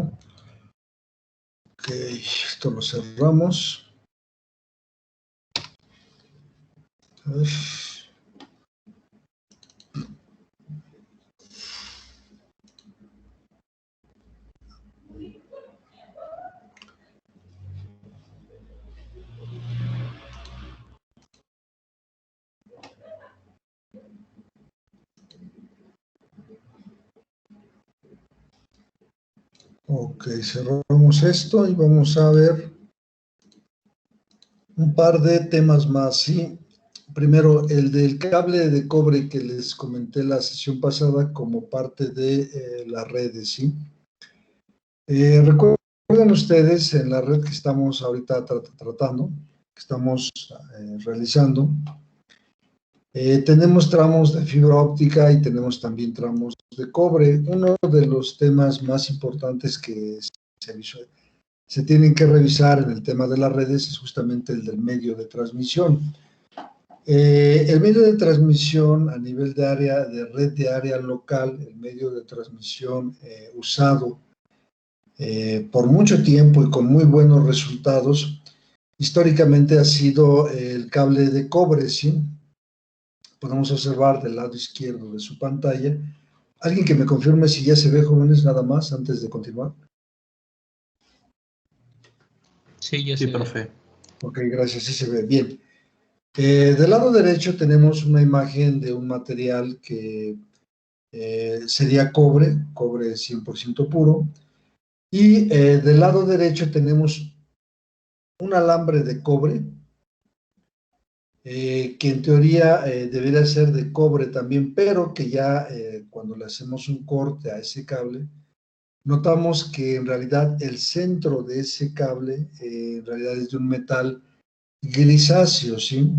S1: Ok, esto lo cerramos. A ver. Ok, cerramos esto y vamos a ver un par de temas más, ¿sí? Primero, el del cable de cobre que les comenté la sesión pasada como parte de las redes, ¿sí? Recuerden ustedes en la red que estamos ahorita tratando, que estamos realizando, tenemos tramos de fibra óptica y tenemos también tramos de cobre. Uno de los temas más importantes que se tienen que revisar en el tema de las redes es justamente el del medio de transmisión. El medio de transmisión a nivel de área, de red de área local, el medio de transmisión usado por mucho tiempo y con muy buenos resultados, históricamente ha sido el cable de cobre, ¿sí? Podemos observar del lado izquierdo de su pantalla. ¿Alguien que me confirme si ya se ve, jóvenes, nada más, antes de continuar?
S2: Sí, ya
S4: Sí,
S2: se ve.
S4: profe.
S1: Ok, gracias, sí se ve. Bien. Del lado derecho tenemos una imagen de un material que sería cobre 100% puro. Y del lado derecho tenemos un alambre de cobre, que en teoría debería ser de cobre también, pero que ya cuando le hacemos un corte a ese cable, notamos que en realidad el centro de ese cable en realidad es de un metal grisáceo, ¿sí?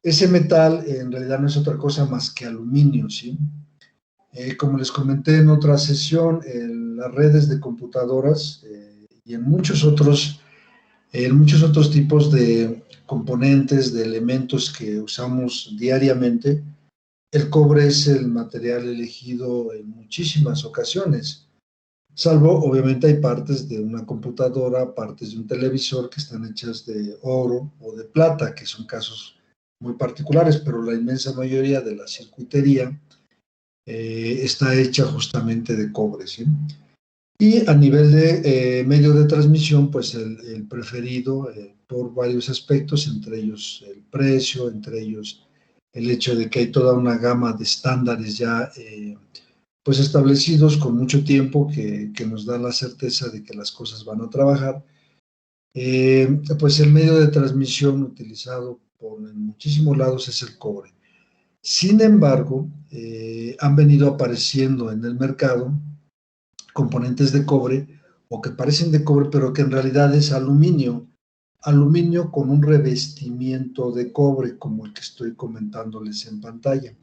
S1: Ese metal en realidad no es otra cosa más que aluminio, ¿sí? Como les comenté en otra sesión, en las redes de computadoras y en muchos otros tipos de componentes, de elementos que usamos diariamente, el cobre es el material elegido en muchísimas ocasiones, salvo obviamente hay partes de una computadora, partes de un televisor que están hechas de oro o de plata, que son casos muy particulares, pero la inmensa mayoría de la circuitería está hecha justamente de cobre, ¿sí? Y a nivel de medio de transmisión, pues el preferido por varios aspectos, entre ellos el precio, entre ellos el hecho de que hay toda una gama de estándares ya pues establecidos con mucho tiempo que nos da la certeza de que las cosas van a trabajar. Pues el medio de transmisión utilizado en muchísimos lados es el cobre. Sin embargo, han venido apareciendo en el mercado componentes de cobre o que parecen de cobre, pero que en realidad es aluminio. Aluminio con un revestimiento de cobre, como el que estoy comentándoles en pantalla.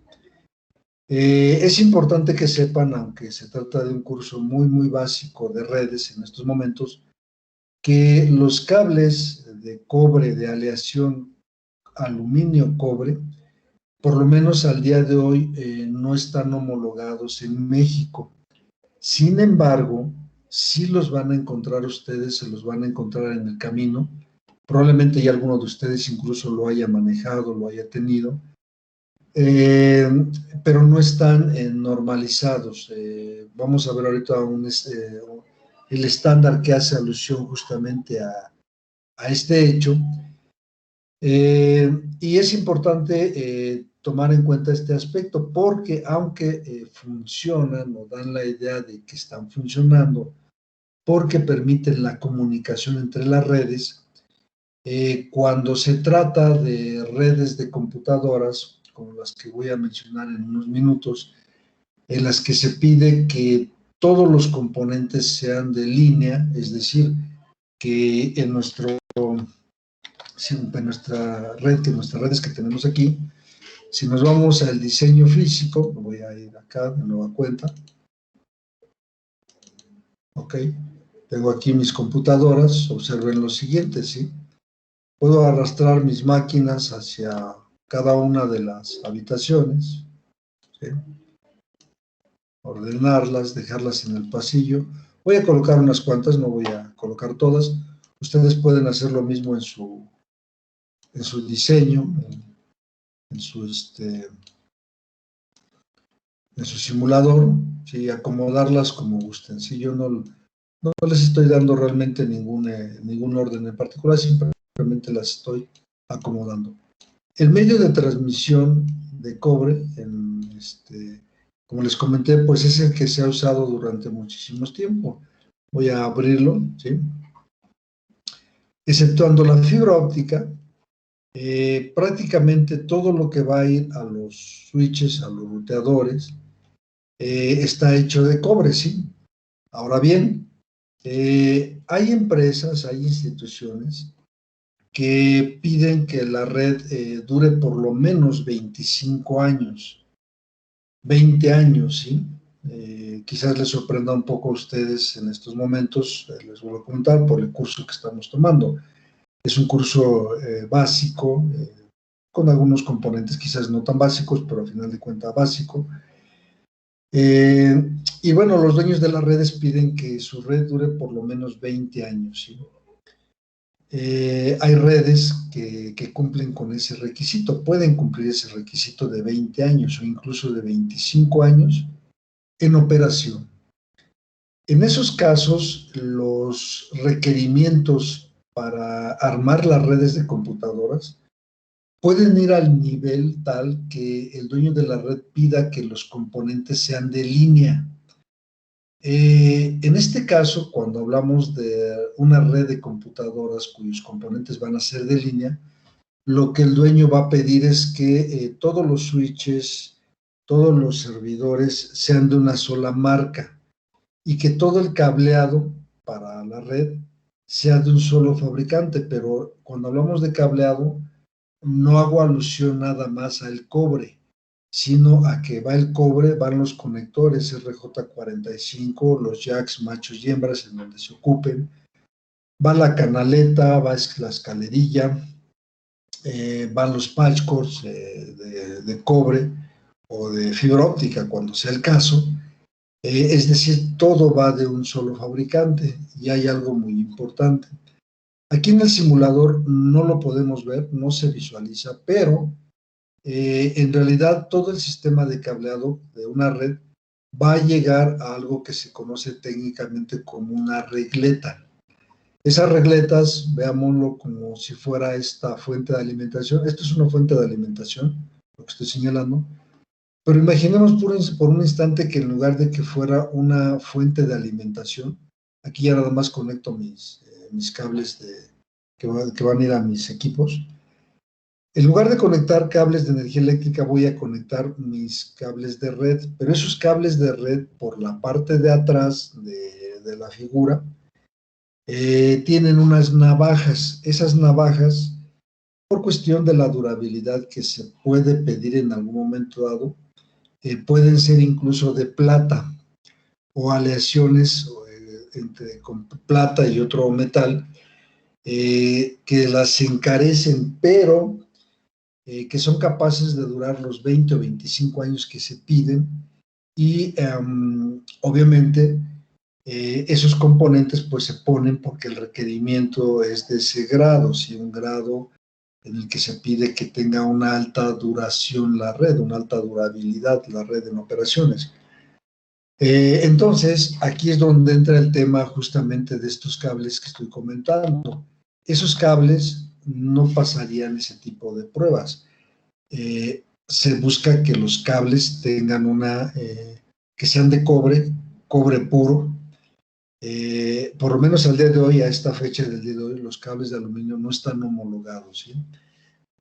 S1: Es importante que sepan, aunque se trata de un curso muy básico de redes en estos momentos, que los cables de cobre de aleación aluminio-cobre, por lo menos al día de hoy, no están homologados en México. Sin embargo, sí los van a encontrar ustedes, se los van a encontrar en el camino. Probablemente ya alguno de ustedes incluso lo haya manejado, lo haya tenido, pero no están normalizados. Vamos a ver ahorita el estándar que hace alusión justamente a este hecho. Y es importante tomar en cuenta este aspecto porque aunque funcionan o dan la idea de que están funcionando porque permiten la comunicación entre las redes, cuando se trata de redes de computadoras, como las que voy a mencionar en unos minutos, en las que se pide que todos los componentes sean de línea, es decir, que en nuestra red, que nuestras redes que tenemos aquí, si nos vamos al diseño físico, voy a ir acá de nueva cuenta, ok, tengo aquí mis computadoras, observen lo siguiente, ¿sí? Puedo arrastrar mis máquinas hacia cada una de las habitaciones, ¿sí? Ordenarlas, dejarlas en el pasillo. Voy a colocar unas cuantas, no voy a colocar todas. Ustedes pueden hacer lo mismo en su diseño, en su simulador, ¿sí? Acomodarlas como gusten. ¿Sí? Yo no les estoy dando realmente ningún orden en particular, simplemente las estoy acomodando. El medio de transmisión de cobre, como les comenté, pues es el que se ha usado durante muchísimo tiempo. Voy a abrirlo, ¿sí? Exceptuando la fibra óptica, prácticamente todo lo que va a ir a los switches, a los ruteadores, está hecho de cobre, ¿sí? Ahora bien, hay empresas, hay instituciones que piden que la red dure por lo menos 25 años, 20 años, ¿sí? Quizás les sorprenda un poco a ustedes en estos momentos, les voy a comentar por el curso que estamos tomando. Es un curso básico, con algunos componentes quizás no tan básicos, pero al final de cuentas básico. Y bueno, los dueños de las redes piden que su red dure por lo menos 20 años, ¿sí? Hay redes que cumplen con ese requisito, pueden cumplir ese requisito de 20 años o incluso de 25 años en operación. En esos casos, los requerimientos para armar las redes de computadoras pueden ir al nivel tal que el dueño de la red pida que los componentes sean de línea. En este caso, cuando hablamos de una red de computadoras cuyos componentes van a ser de línea, lo que el dueño va a pedir es que todos los switches, todos los servidores sean de una sola marca y que todo el cableado para la red sea de un solo fabricante, pero cuando hablamos de cableado, no hago alusión nada más al cobre, sino a que va el cobre, van los conectores RJ45, los jacks machos y hembras en donde se ocupen, va la canaleta, va la escalerilla, van los patch cords de cobre o de fibra óptica cuando sea el caso, es decir, todo va de un solo fabricante y hay algo muy importante. Aquí en el simulador no lo podemos ver, no se visualiza, pero en realidad todo el sistema de cableado de una red va a llegar a algo que se conoce técnicamente como una regleta. Esas regletas, veámoslo como si fuera esta fuente de alimentación. Esto es una fuente de alimentación, lo que estoy señalando. Pero imaginemos por un instante que en lugar de que fuera una fuente de alimentación, aquí ya nada más conecto mis cables que van a ir a mis equipos. En lugar de conectar cables de energía eléctrica, voy a conectar mis cables de red, pero esos cables de red por la parte de atrás de la figura tienen unas navajas. Esas navajas, por cuestión de la durabilidad que se puede pedir en algún momento dado, pueden ser incluso de plata o aleaciones con plata y otro metal, que las encarecen, pero que son capaces de durar los 20 o 25 años que se piden y obviamente esos componentes pues se ponen porque el requerimiento es de ese grado, ¿sí? Un grado en el que se pide que tenga una alta duración la red, una alta durabilidad la red en operaciones. Entonces, aquí es donde entra el tema justamente de estos cables que estoy comentando. Esos cables no pasarían ese tipo de pruebas. Se busca que los cables tengan que sean de cobre puro. Por lo menos al día de hoy, a esta fecha del día de hoy, los cables de aluminio no están homologados, ¿sí?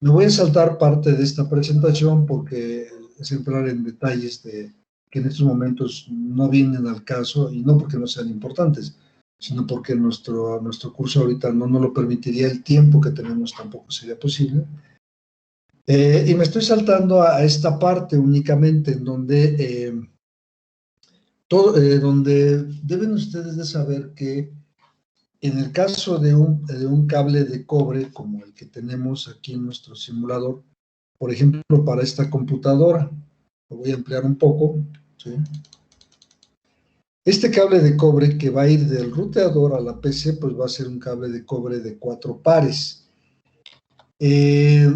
S1: Me voy a saltar parte de esta presentación porque es entrar en detalles que en estos momentos no vienen al caso, y no porque no sean importantes, sino porque nuestro curso ahorita no nos lo permitiría, el tiempo que tenemos tampoco sería posible. Y me estoy saltando a esta parte únicamente en donde, donde deben ustedes de saber que en el caso de un cable de cobre como el que tenemos aquí en nuestro simulador, por ejemplo, para esta computadora, lo voy a ampliar un poco, ¿sí? Este cable de cobre que va a ir del ruteador a la PC, pues va a ser un cable de cobre de 4 pares. Debe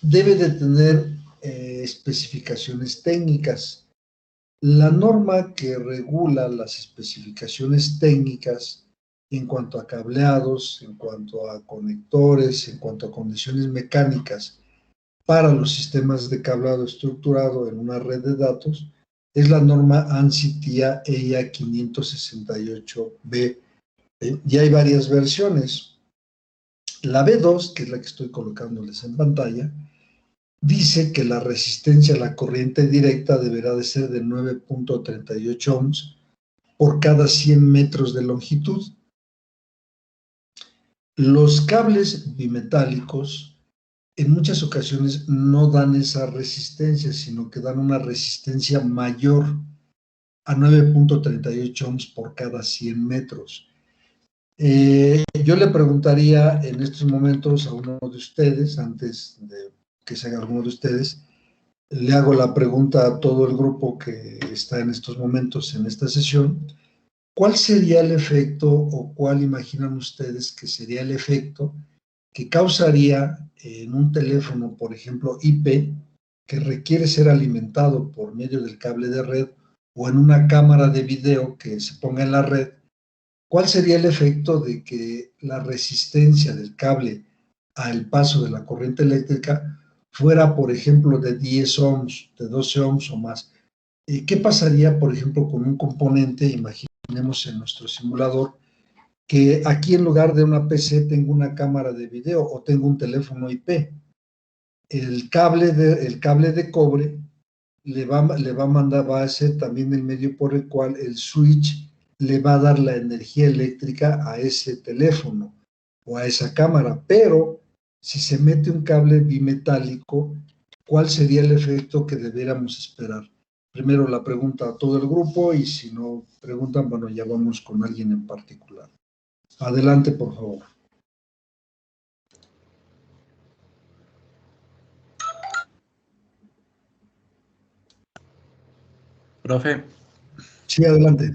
S1: de tener especificaciones técnicas. La norma que regula las especificaciones técnicas en cuanto a cableados, en cuanto a conectores, en cuanto a condiciones mecánicas para los sistemas de cableado estructurado en una red de datos, es la norma ANSI-TIA EIA 568B. Y hay varias versiones. La B2, que es la que estoy colocándoles en pantalla, dice que la resistencia a la corriente directa deberá de ser de 9.38 ohms por cada 100 metros de longitud. Los cables bimetálicos en muchas ocasiones no dan esa resistencia, sino que dan una resistencia mayor a 9.38 ohms por cada 100 metros. Yo le preguntaría en estos momentos a uno de ustedes, antes de que se haga alguno de ustedes, le hago la pregunta a todo el grupo que está en estos momentos en esta sesión, ¿cuál sería el efecto o cuál imaginan ustedes que sería el efecto que causaría en un teléfono, por ejemplo, IP, que requiere ser alimentado por medio del cable de red, o en una cámara de video que se ponga en la red? ¿Cuál sería el efecto de que la resistencia del cable al paso de la corriente eléctrica fuera, por ejemplo, de 10 ohms, de 12 ohms o más? ¿Qué pasaría, por ejemplo, con un componente? Imaginemos en nuestro simulador que aquí en lugar de una PC tengo una cámara de video o tengo un teléfono IP. El cable de cobre va a ser también el medio por el cual el switch le va a dar la energía eléctrica a ese teléfono o a esa cámara, pero si se mete un cable bimetálico, ¿cuál sería el efecto que debiéramos esperar? Primero la pregunta a todo el grupo, y si no preguntan, bueno, ya vamos con alguien en particular. Adelante, por favor.
S4: Profe,
S1: Sí, adelante.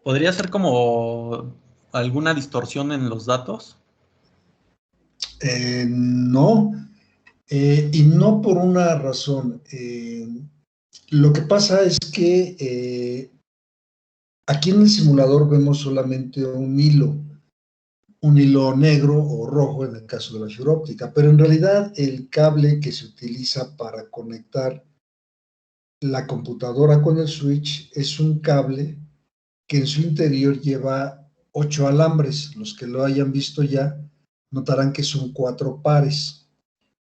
S4: ¿podría ser como alguna distorsión en los datos?
S1: No, y no por una razón. Lo que pasa es que aquí en el simulador vemos solamente un hilo negro o rojo en el caso de la fibra óptica, pero en realidad el cable que se utiliza para conectar la computadora con el switch es un cable que en su interior lleva 8 alambres. Los que lo hayan visto ya notarán que son 4 pares.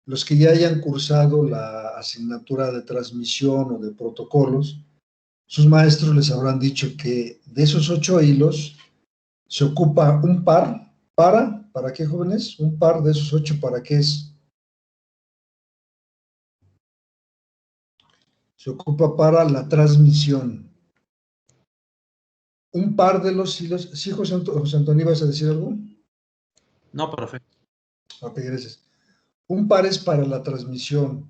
S1: Los que ya hayan cursado la asignatura de transmisión o de protocolos, sus maestros les habrán dicho que de esos 8 hilos, se ocupa un par ¿para qué, jóvenes? Un par de esos 8, ¿para qué es? Se ocupa para la transmisión. Un par de los hilos. ¿Sí, José Antonio, ibas a decir algo?
S4: No, profe.
S1: Ok, gracias. Un par es para la transmisión,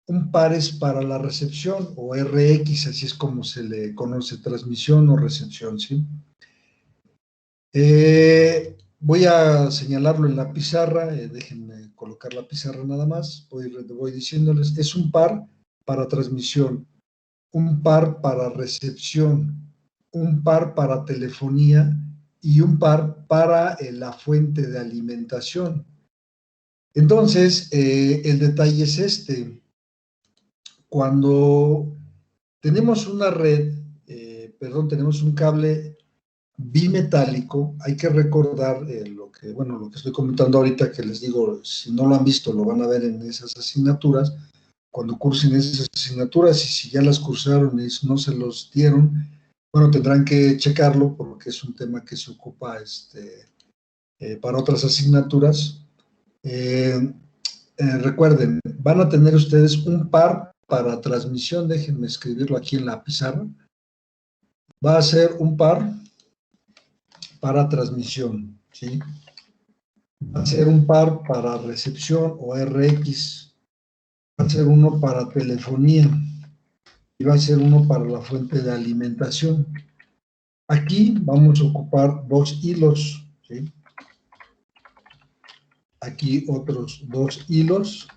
S1: un par es para la recepción, o RX, así es como se le conoce, transmisión o recepción, ¿sí? Voy a señalarlo en la pizarra, déjenme colocar la pizarra nada más, voy diciéndoles, es un par para transmisión, un par para recepción, un par para telefonía y un par para la fuente de alimentación. Entonces, el detalle es este. Cuando tenemos una red, tenemos un cable bimetálico, hay que recordar lo que estoy comentando ahorita, que les digo, si no lo han visto, lo van a ver en esas asignaturas, cuando cursen esas asignaturas, y si ya las cursaron y no se los dieron, bueno, tendrán que checarlo porque es un tema que se ocupa para otras asignaturas. Recuerden, van a tener ustedes un par para transmisión, déjenme escribirlo aquí en la pizarra. Va a ser un par para transmisión, ¿sí? Va a ser un par para recepción o RX, va a ser uno para telefonía y va a ser uno para la fuente de alimentación. Aquí vamos a ocupar 2 hilos, ¿sí? Aquí otros 2 hilos.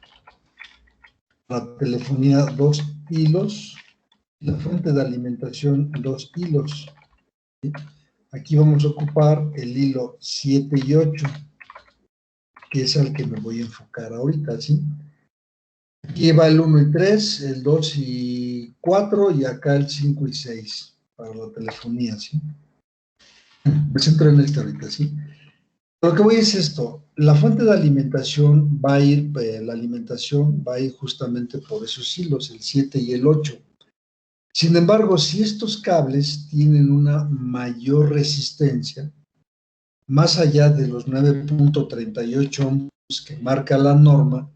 S1: La telefonía, 2 hilos. La fuente de alimentación, 2 hilos. ¿Sí? Aquí vamos a ocupar el hilo 7 y 8, que es al que me voy a enfocar ahorita, ¿sí? Aquí va el 1 y 3, el 2 y 4, y acá el 5 y 6, para la telefonía, ¿sí? Me centro en esto ahorita, ¿sí? Lo que voy es esto, la fuente de alimentación va a ir, justamente por esos hilos, el 7 y el 8. Sin embargo, si estos cables tienen una mayor resistencia, más allá de los 9.38 ohms que marca la norma,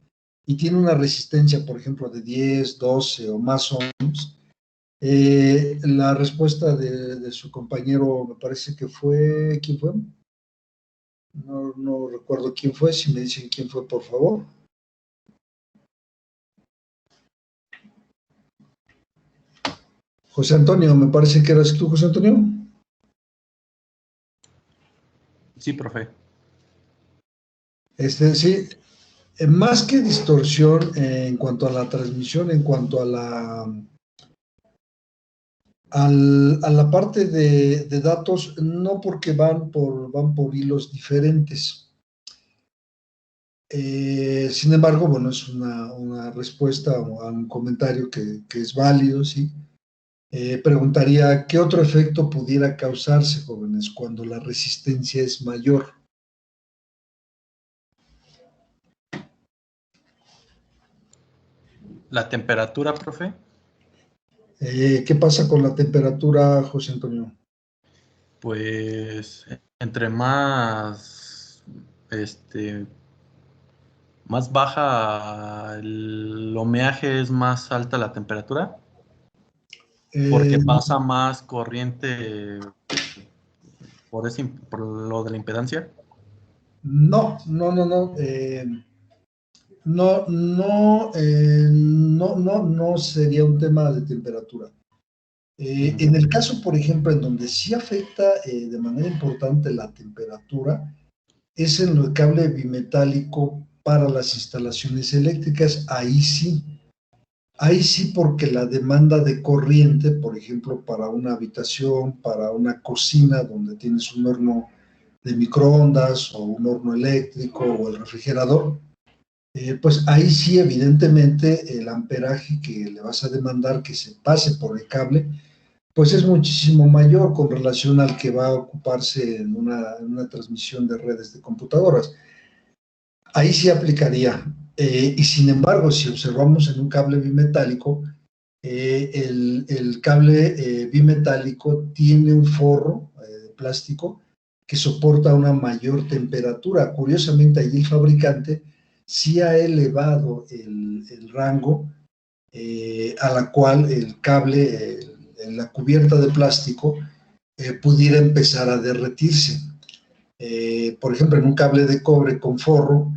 S1: y tiene una resistencia, por ejemplo, de 10, 12 o más ohms, la respuesta de su compañero, me parece que fue, ¿quién fue? No recuerdo quién fue, si me dicen quién fue, por favor. José Antonio, me parece que eras tú, José Antonio.
S4: Sí, profe.
S1: Sí, más que distorsión en cuanto a la transmisión, en cuanto a la parte de datos, no, porque van por hilos diferentes. Sin embargo, bueno, es una respuesta a un comentario que es válido, ¿sí? Preguntaría, ¿qué otro efecto pudiera causarse, jóvenes, cuando la resistencia es mayor?
S4: ¿La temperatura, profe?
S1: ¿Qué pasa con la temperatura, José Antonio?
S4: Pues entre más, más baja el homeaje, es más alta la temperatura, porque pasa más corriente por lo de la impedancia.
S1: No. No sería un tema de temperatura. En el caso, por ejemplo, en donde sí afecta de manera importante la temperatura, es en el cable bimetálico para las instalaciones eléctricas. Ahí sí, porque la demanda de corriente, por ejemplo, para una habitación, para una cocina donde tienes un horno de microondas o un horno eléctrico o el refrigerador, pues ahí sí, evidentemente, el amperaje que le vas a demandar que se pase por el cable, pues es muchísimo mayor con relación al que va a ocuparse en una transmisión de redes de computadoras. Ahí sí aplicaría. Y sin embargo, si observamos en un cable bimetálico, el cable bimetálico tiene un forro de plástico que soporta una mayor temperatura. Curiosamente, allí el fabricante sí ha elevado el rango a la cual el cable, en la cubierta de plástico, pudiera empezar a derretirse. Por ejemplo, en un cable de cobre con forro,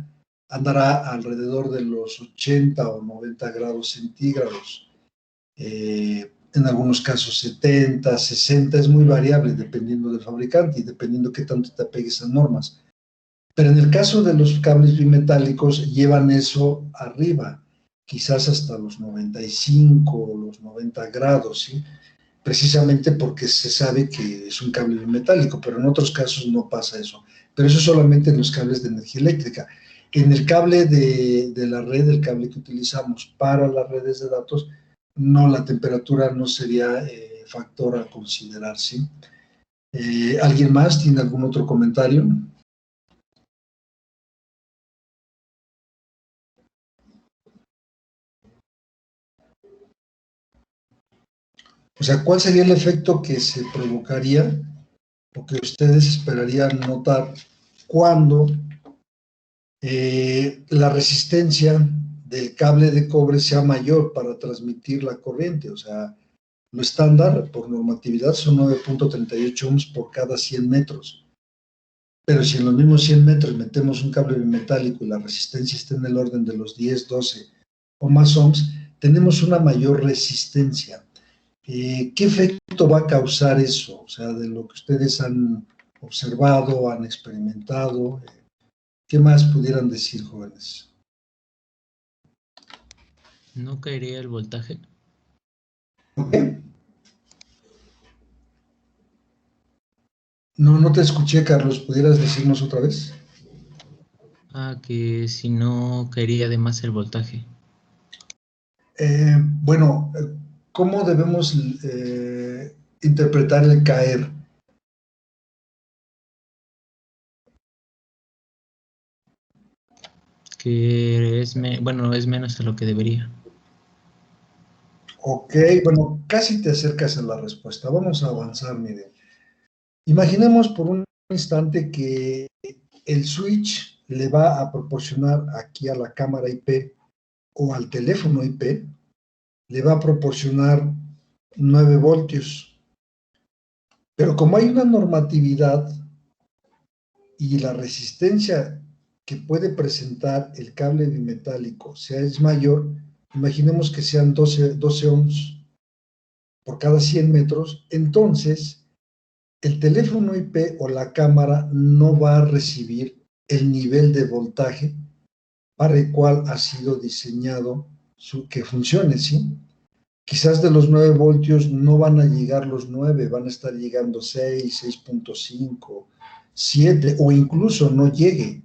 S1: andará alrededor de los 80 o 90 grados centígrados. En algunos casos 70, 60, es muy variable dependiendo del fabricante y dependiendo qué tanto te apegues a normas. Pero en el caso de los cables bimetálicos llevan eso arriba, quizás hasta los 95 o los 90 grados, ¿sí? Precisamente porque se sabe que es un cable bimetálico, pero en otros casos no pasa eso. Pero eso solamente en los cables de energía eléctrica. En el cable de la red, el cable que utilizamos para las redes de datos, no, la temperatura no sería factor a considerar, ¿sí? ¿Alguien más tiene algún otro comentario? O sea, ¿cuál sería el efecto que se provocaría o que ustedes esperarían notar cuando la resistencia del cable de cobre sea mayor para transmitir la corriente? O sea, lo estándar por normatividad son 9.38 ohms por cada 100 metros. Pero si en los mismos 100 metros metemos un cable bimetálico y la resistencia está en el orden de los 10, 12 o más ohms, tenemos una mayor resistencia. ¿Qué efecto va a causar eso? O sea, de lo que ustedes han observado, han experimentado, ¿qué más pudieran decir, jóvenes?
S2: ¿No caería el voltaje?
S1: ¿Okay? No, no te escuché, Carlos. ¿Pudieras decirnos otra vez?
S2: Que si no caería de más el voltaje.
S1: Bueno, ¿cómo debemos interpretar el caer?
S2: Que es, bueno, es menos de lo que debería.
S1: Ok, bueno, casi te acercas a la respuesta. Vamos a avanzar, miren. Imaginemos por un instante que el switch le va a proporcionar aquí a la cámara IP o al teléfono IP, le va a proporcionar 9 voltios. Pero como hay una normatividad y la resistencia que puede presentar el cable bimetálico es mayor, imaginemos que sean 12 ohms por cada 100 metros, entonces el teléfono IP o la cámara no va a recibir el nivel de voltaje para el cual ha sido diseñado que funcione, ¿sí? Quizás de los 9 voltios no van a llegar los 9, van a estar llegando 6, 6.5, 7 o incluso no llegue.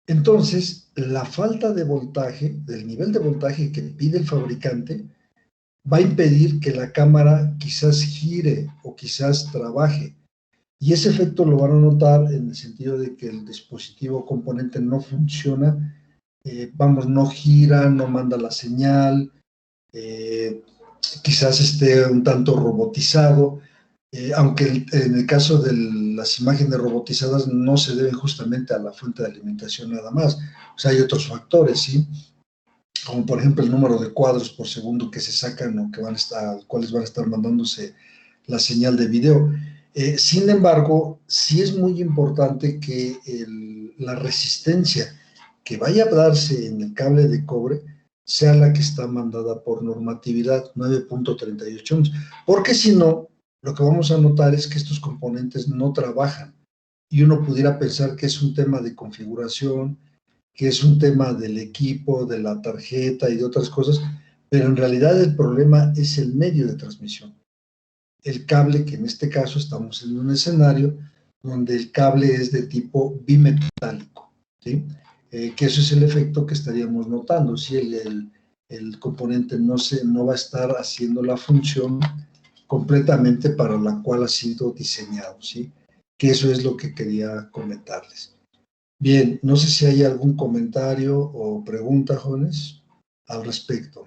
S1: Entonces, la falta de voltaje, del nivel de voltaje que pide el fabricante, va a impedir que la cámara quizás gire o quizás trabaje. Y ese efecto lo van a notar en el sentido de que el dispositivo componente no funciona, no gira, no manda la señal, quizás esté un tanto robotizado, aunque en el caso de las imágenes robotizadas no se deben justamente a la fuente de alimentación nada más. O sea, hay otros factores, ¿sí? Como por ejemplo el número de cuadros por segundo que se sacan o que cuáles van a estar mandándose la señal de video. Sin embargo, sí es muy importante que la resistencia que vaya a darse en el cable de cobre sea la que está mandada por normatividad 9.38 ohms, porque si no, lo que vamos a notar es que estos componentes no trabajan y uno pudiera pensar que es un tema de configuración, que es un tema del equipo, de la tarjeta y de otras cosas, pero en realidad el problema es el medio de transmisión. El cable, que en este caso estamos en un escenario donde el cable es de tipo bimetálico, ¿sí? Que eso es el efecto que estaríamos notando, si el componente no va a estar haciendo la función completamente para la cual ha sido diseñado, ¿sí? Que eso es lo que quería comentarles. Bien, no sé si hay algún comentario o pregunta, jóvenes, al respecto.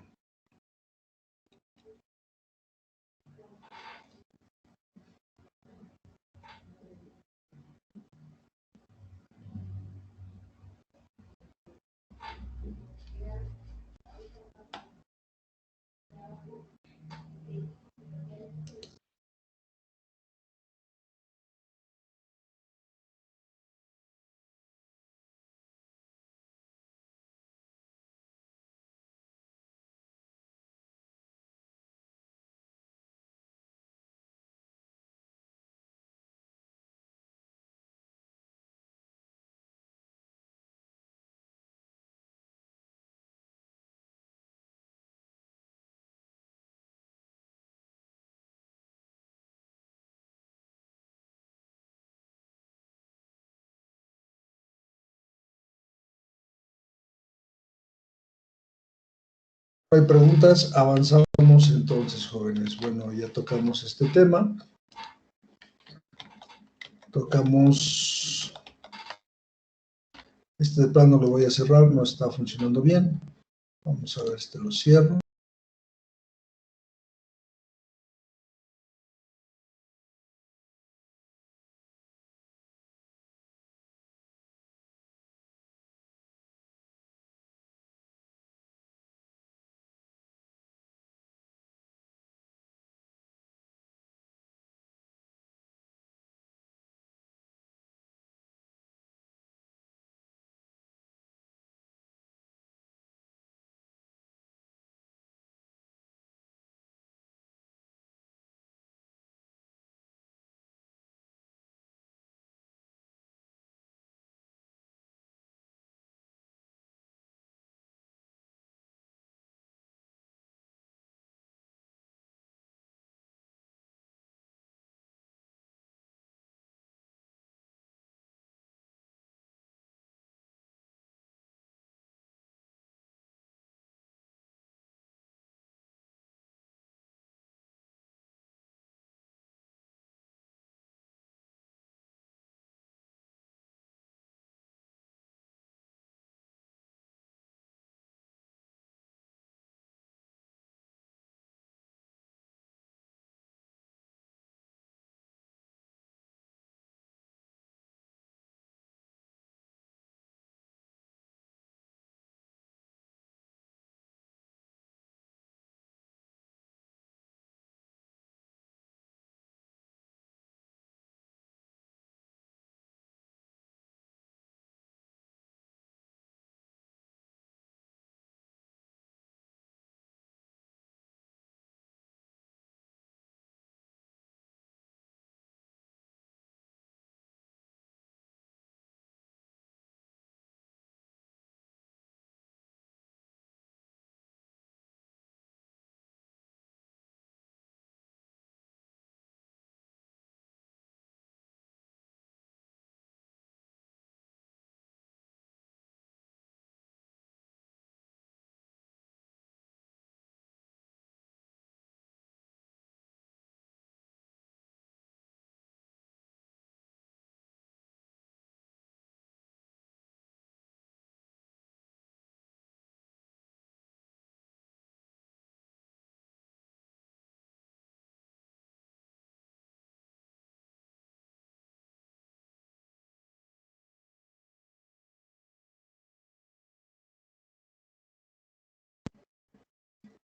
S1: hay preguntas, avanzamos entonces, jóvenes. Bueno, ya tocamos este tema. Tocamos... Este de plano lo voy a cerrar, no está funcionando bien. Vamos a ver, lo cierro.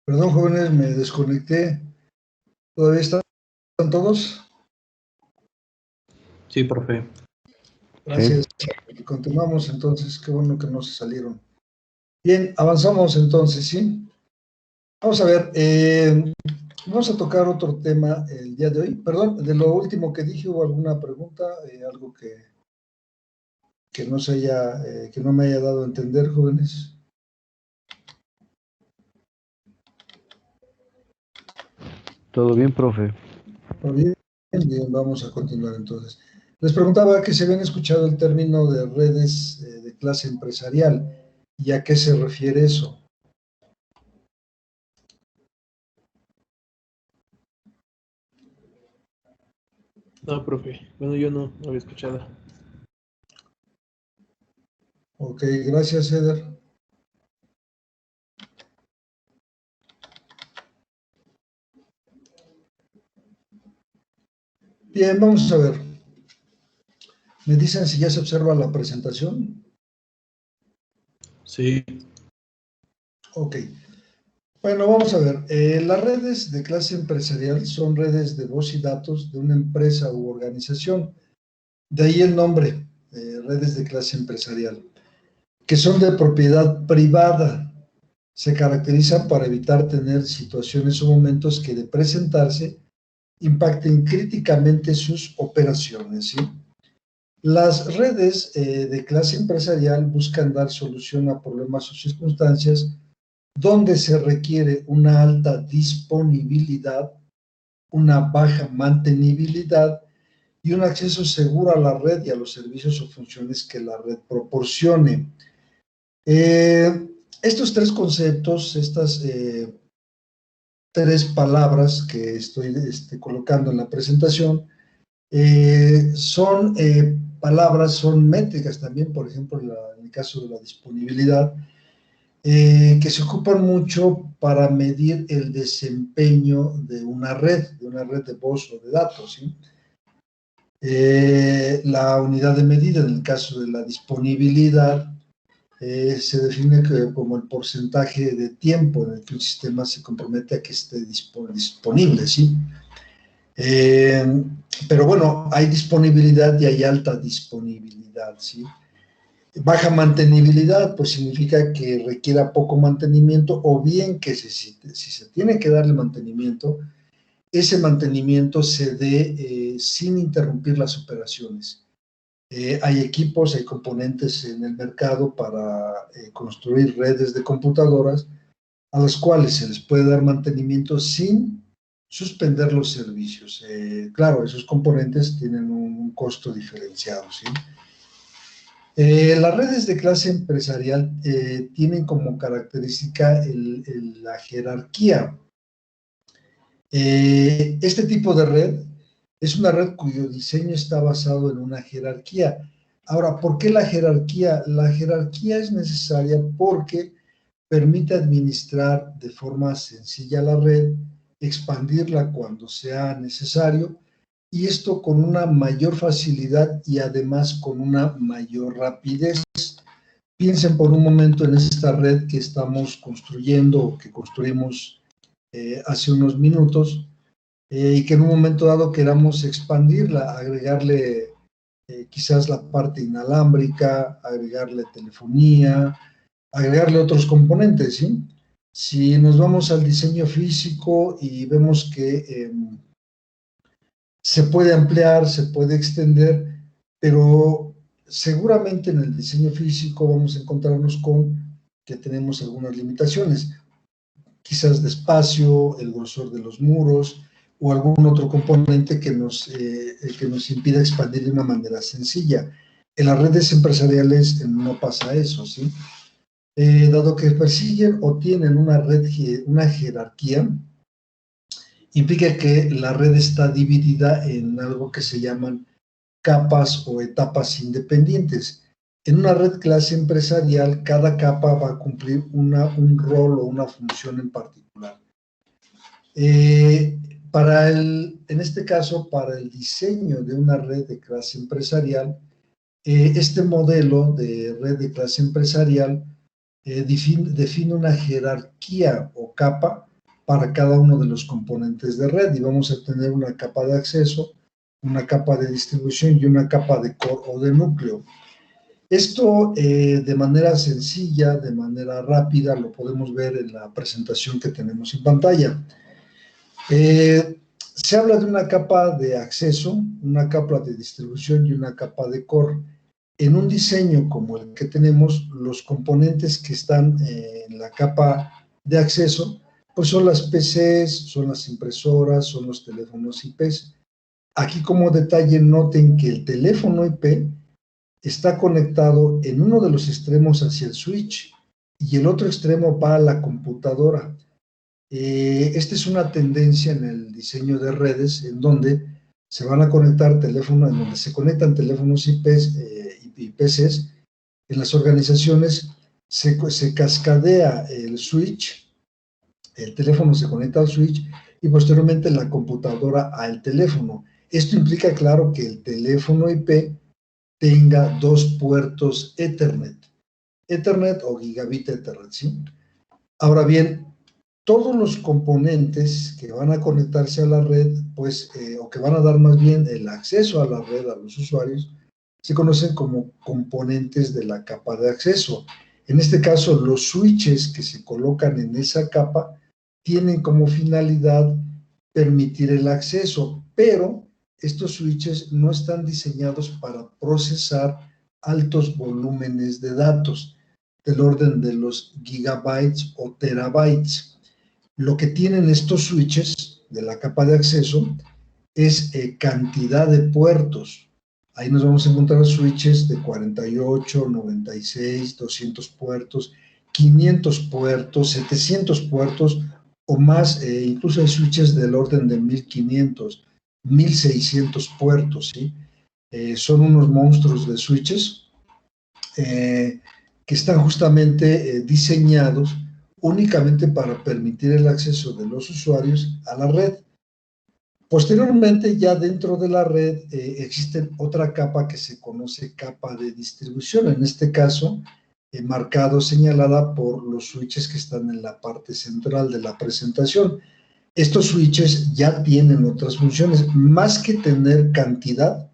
S1: Perdón, jóvenes, me desconecté. ¿Todavía están todos?
S4: Sí, profe.
S1: Gracias. Sí. Continuamos entonces. Qué bueno que no se salieron. Bien, avanzamos entonces, ¿sí? Vamos a ver. Vamos a tocar otro tema el día de hoy. Perdón, de lo último que dije, ¿hubo alguna pregunta? Algo que no se haya, que no me haya dado a entender, jóvenes.
S5: Todo bien, profe.
S1: Muy bien, bien, vamos a continuar entonces. Les preguntaba que se habían escuchado el término de redes de clase empresarial y a qué se refiere eso.
S3: No, profe. Bueno, yo no había escuchado.
S1: Ok, gracias, Eder. Bien, vamos a ver. ¿Me dicen si ya se observa la presentación?
S4: Sí.
S1: Ok. Bueno, vamos a ver. Las redes de clase empresarial son redes de voz y datos de una empresa u organización. De ahí el nombre, redes de clase empresarial, que son de propiedad privada. Se caracterizan para evitar tener situaciones o momentos que de presentarse impacten críticamente sus operaciones, ¿sí? Las redes de clase empresarial buscan dar solución a problemas o circunstancias donde se requiere una alta disponibilidad, una baja mantenibilidad y un acceso seguro a la red y a los servicios o funciones que la red proporcione. Estos tres conceptos, estas tres palabras que estoy colocando en la presentación, son palabras, son métricas también, por ejemplo, en el caso de la disponibilidad, que se ocupan mucho para medir el desempeño de una red de voz o de datos, ¿sí? La unidad de medida, en el caso de la disponibilidad, se define como el porcentaje de tiempo en el que un sistema se compromete a que esté disponible, ¿sí? Pero bueno, hay disponibilidad y hay alta disponibilidad, ¿sí? Baja mantenibilidad, pues significa que requiera poco mantenimiento, o bien que si se tiene que darle mantenimiento, ese mantenimiento se dé sin interrumpir las operaciones. Hay equipos, hay componentes en el mercado para construir redes de computadoras a las cuales se les puede dar mantenimiento sin suspender los servicios. Claro, esos componentes tienen un costo diferenciado, ¿sí? Las redes de clase empresarial tienen como característica la jerarquía. Este tipo de red es una red cuyo diseño está basado en una jerarquía. Ahora, ¿por qué la jerarquía? La jerarquía es necesaria porque permite administrar de forma sencilla la red, expandirla cuando sea necesario, y esto con una mayor facilidad y además con una mayor rapidez. Piensen por un momento en esta red que estamos construyendo o que construimos hace unos minutos, y que en un momento dado queramos expandirla, agregarle quizás la parte inalámbrica, agregarle telefonía, agregarle otros componentes, ¿sí? Si nos vamos al diseño físico y vemos que se puede ampliar, se puede extender, pero seguramente en el diseño físico vamos a encontrarnos con que tenemos algunas limitaciones, quizás de espacio, el grosor de los muros o algún otro componente que nos impida expandir de una manera sencilla. En las redes empresariales no pasa eso, ¿sí? Dado que persiguen o tienen una jerarquía, implica que la red está dividida en algo que se llaman capas o etapas independientes. En una red clase empresarial, cada capa va a cumplir un rol o una función en particular. En este caso, para el diseño de una red de clase empresarial, este modelo de red de clase empresarial define una jerarquía o capa para cada uno de los componentes de red, y vamos a tener una capa de acceso, una capa de distribución y una capa de core o de núcleo. Esto de manera sencilla, de manera rápida, lo podemos ver en la presentación que tenemos en pantalla. Se habla de una capa de acceso, una capa de distribución y una capa de core. En un diseño como el que tenemos, los componentes que están en la capa de acceso, pues son las PCs, son las impresoras, son los teléfonos IPs. Aquí como detalle noten que el teléfono IP está conectado en uno de los extremos hacia el switch y el otro extremo va a la computadora. Esta es una tendencia en el diseño de redes en donde se van a conectar teléfonos, en donde se conectan teléfonos IPs y PCs. En las organizaciones se cascadea el switch, el teléfono se conecta al switch y posteriormente la computadora al teléfono. Esto implica, claro, que el teléfono IP tenga dos puertos Ethernet o gigabit Ethernet, ¿sí? Ahora bien, todos los componentes que van a conectarse a la red, pues, o que van a dar más bien el acceso a la red a los usuarios, se conocen como componentes de la capa de acceso. En este caso, los switches que se colocan en esa capa tienen como finalidad permitir el acceso, pero estos switches no están diseñados para procesar altos volúmenes de datos del orden de los gigabytes o terabytes. Lo que tienen estos switches de la capa de acceso es cantidad de puertos. Ahí nos vamos a encontrar switches de 48, 96, 200 puertos 500 puertos, 700 puertos o más, incluso hay switches del orden de 1500, 1600 puertos, ¿sí? Son unos monstruos de switches que están justamente diseñados únicamente para permitir el acceso de los usuarios a la red. Posteriormente, ya dentro de la red existe otra capa que se conoce capa de distribución, en este caso marcado, señalada por los switches que están en la parte central de la presentación. Estos switches ya tienen otras funciones, más que tener cantidad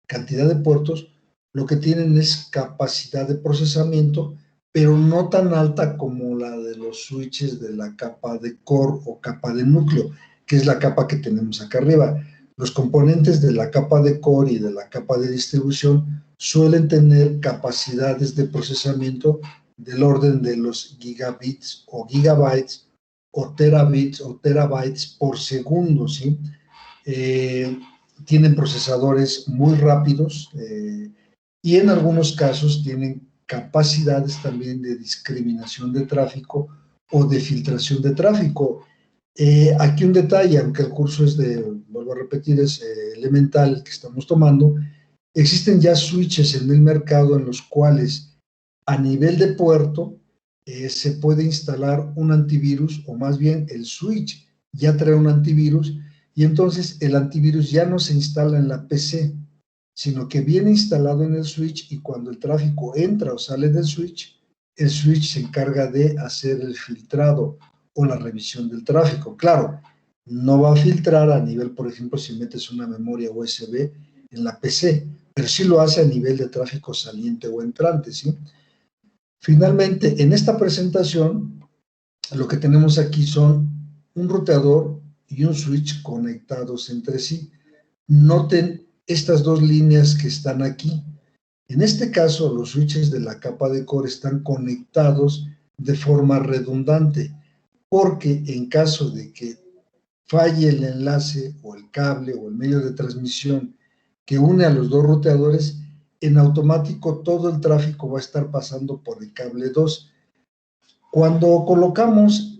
S1: de puertos, lo que tienen es capacidad de procesamiento, pero no tan alta como la de los switches de la capa de core o capa de núcleo, que es la capa que tenemos acá arriba. Los componentes de la capa de core y de la capa de distribución suelen tener capacidades de procesamiento del orden de los gigabits o gigabytes o terabits o terabytes por segundo, ¿sí? Tienen procesadores muy rápidos y en algunos casos tienen capacidades también de discriminación de tráfico o de filtración de tráfico. Aquí un detalle, aunque el curso es vuelvo a repetir, es elemental el que estamos tomando, existen ya switches en el mercado en los cuales a nivel de puerto se puede instalar un antivirus, o más bien el switch ya trae un antivirus, y entonces el antivirus ya no se instala en la PC, sino que viene instalado en el switch, y cuando el tráfico entra o sale del switch, el switch se encarga de hacer el filtrado o la revisión del tráfico. Claro, no va a filtrar a nivel, por ejemplo, si metes una memoria USB en la PC, pero sí lo hace a nivel de tráfico saliente o entrante, ¿sí? Finalmente, en esta presentación, lo que tenemos aquí son un ruteador y un switch conectados entre sí. Noten estas dos líneas que están aquí. En este caso, los switches de la capa de core están conectados de forma redundante, porque en caso de que falle el enlace o el cable o el medio de transmisión que une a los dos ruteadores, en automático todo el tráfico va a estar pasando por el cable 2. Cuando colocamos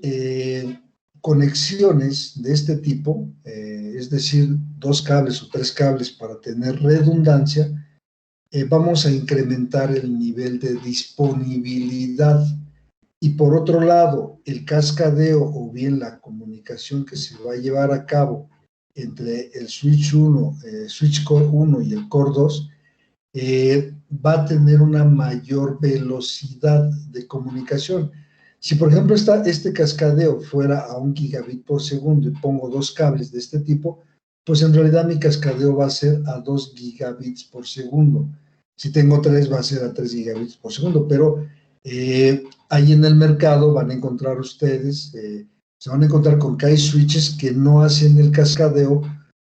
S1: conexiones de este tipo, es decir, 2 cables o 3 cables para tener redundancia, vamos a incrementar el nivel de disponibilidad. Y por otro lado, el cascadeo o bien la comunicación que se va a llevar a cabo entre el switch 1, switch core 1 y el core 2, va a tener una mayor velocidad de comunicación. Si, por ejemplo, este cascadeo fuera a 1 gigabit por segundo y pongo 2 cables de este tipo, pues en realidad mi cascadeo va a ser a 2 gigabits por segundo. Si tengo 3, va a ser a 3 gigabits por segundo, pero ahí en el mercado van a encontrar ustedes, se van a encontrar con que hay switches que no hacen el cascadeo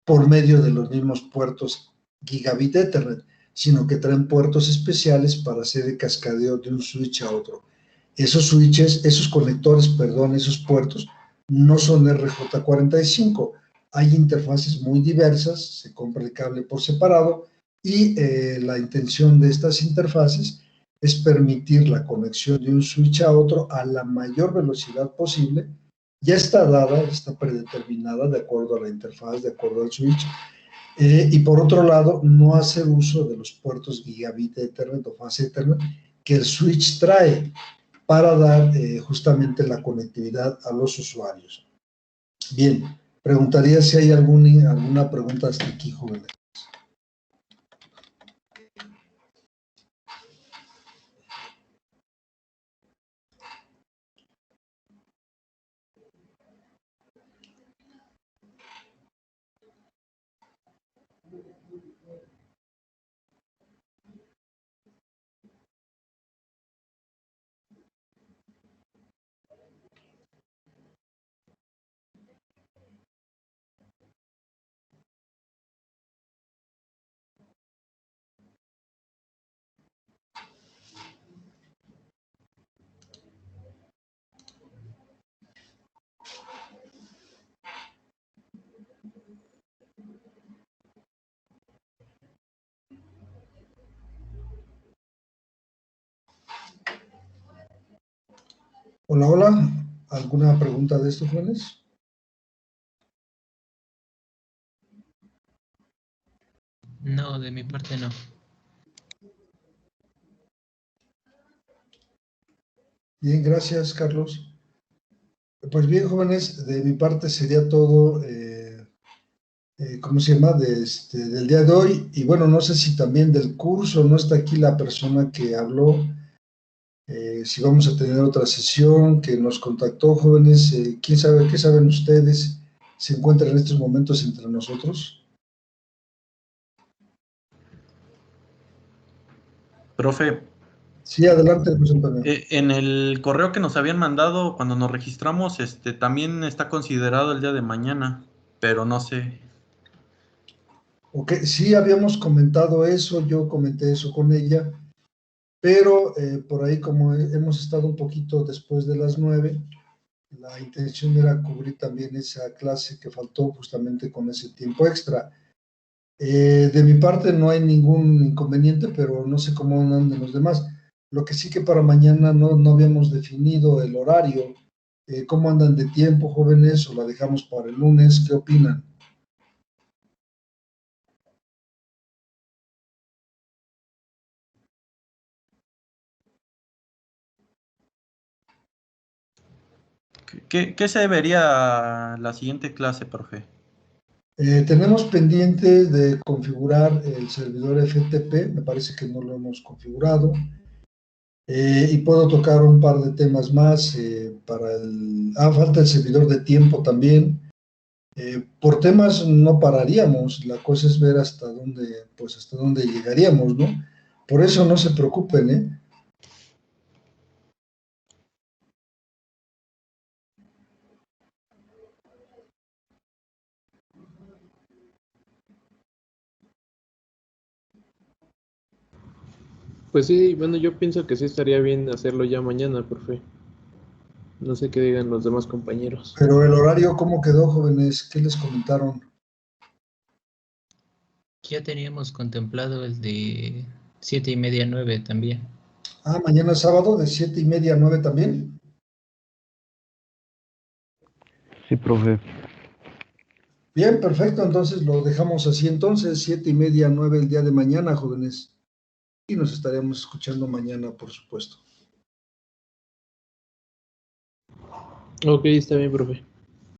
S1: por medio de los mismos puertos gigabit Ethernet, sino que traen puertos especiales para hacer el cascadeo de un switch a otro. Esos switches, esos conectores, perdón, esos puertos, no son RJ45. Hay interfaces muy diversas, se compra el cable por separado, y la intención de estas interfaces es permitir la conexión de un switch a otro a la mayor velocidad posible. Ya está dada, está predeterminada de acuerdo a la interfaz, de acuerdo al switch. Y por otro lado, no hacer uso de los puertos gigabit Ethernet o fase Ethernet que el switch trae para dar justamente la conectividad a los usuarios. Bien, preguntaría si hay alguna pregunta hasta aquí, jóvenes. Hola, hola. ¿Alguna pregunta de estos, jóvenes?
S2: No, de mi parte no.
S1: Bien, gracias, Carlos. Pues bien, jóvenes, de mi parte sería todo, ¿cómo se llama? Del día de hoy. Y bueno, no sé si también del curso, no está aquí la persona que habló, si vamos a tener otra sesión, que nos contactó, jóvenes. ¿Quién sabe qué saben ustedes? ¿Se encuentran en estos momentos entre nosotros?
S4: Profe,
S1: Sí, adelante, José Antonio.
S4: en el correo que nos habían mandado cuando nos registramos, también está considerado el día de mañana, pero no sé.
S1: Ok, sí habíamos comentado eso, yo comenté eso con ella, pero por ahí como hemos estado un poquito después de las 9, la intención era cubrir también esa clase que faltó justamente con ese tiempo extra. De mi parte no hay ningún inconveniente, pero no sé cómo andan de los demás. Lo que sí que para mañana no habíamos definido el horario. ¿Cómo andan de tiempo, jóvenes? ¿O la dejamos para el lunes? ¿Qué opinan?
S4: ¿Qué se debería la siguiente clase, profe?
S1: Tenemos pendiente de configurar el servidor FTP, me parece que no lo hemos configurado, y puedo tocar un par de temas más para el... falta el servidor de tiempo también. Por temas no pararíamos, la cosa es ver pues hasta dónde llegaríamos, ¿no? Por eso no se preocupen, ¿eh?
S3: Pues sí, bueno, yo pienso que sí estaría bien hacerlo ya mañana, profe. No sé qué digan los demás compañeros.
S1: Pero el horario, ¿cómo quedó, jóvenes? ¿Qué les comentaron?
S2: Ya teníamos contemplado el de 7:30 a 9 también.
S1: Mañana sábado de 7:30 a 9 también.
S5: Sí, profe.
S1: Bien, perfecto, entonces lo dejamos así entonces, 7:30 a 9 el día de mañana, jóvenes. Y nos estaremos escuchando mañana, por supuesto.
S3: Ok, está bien, profe.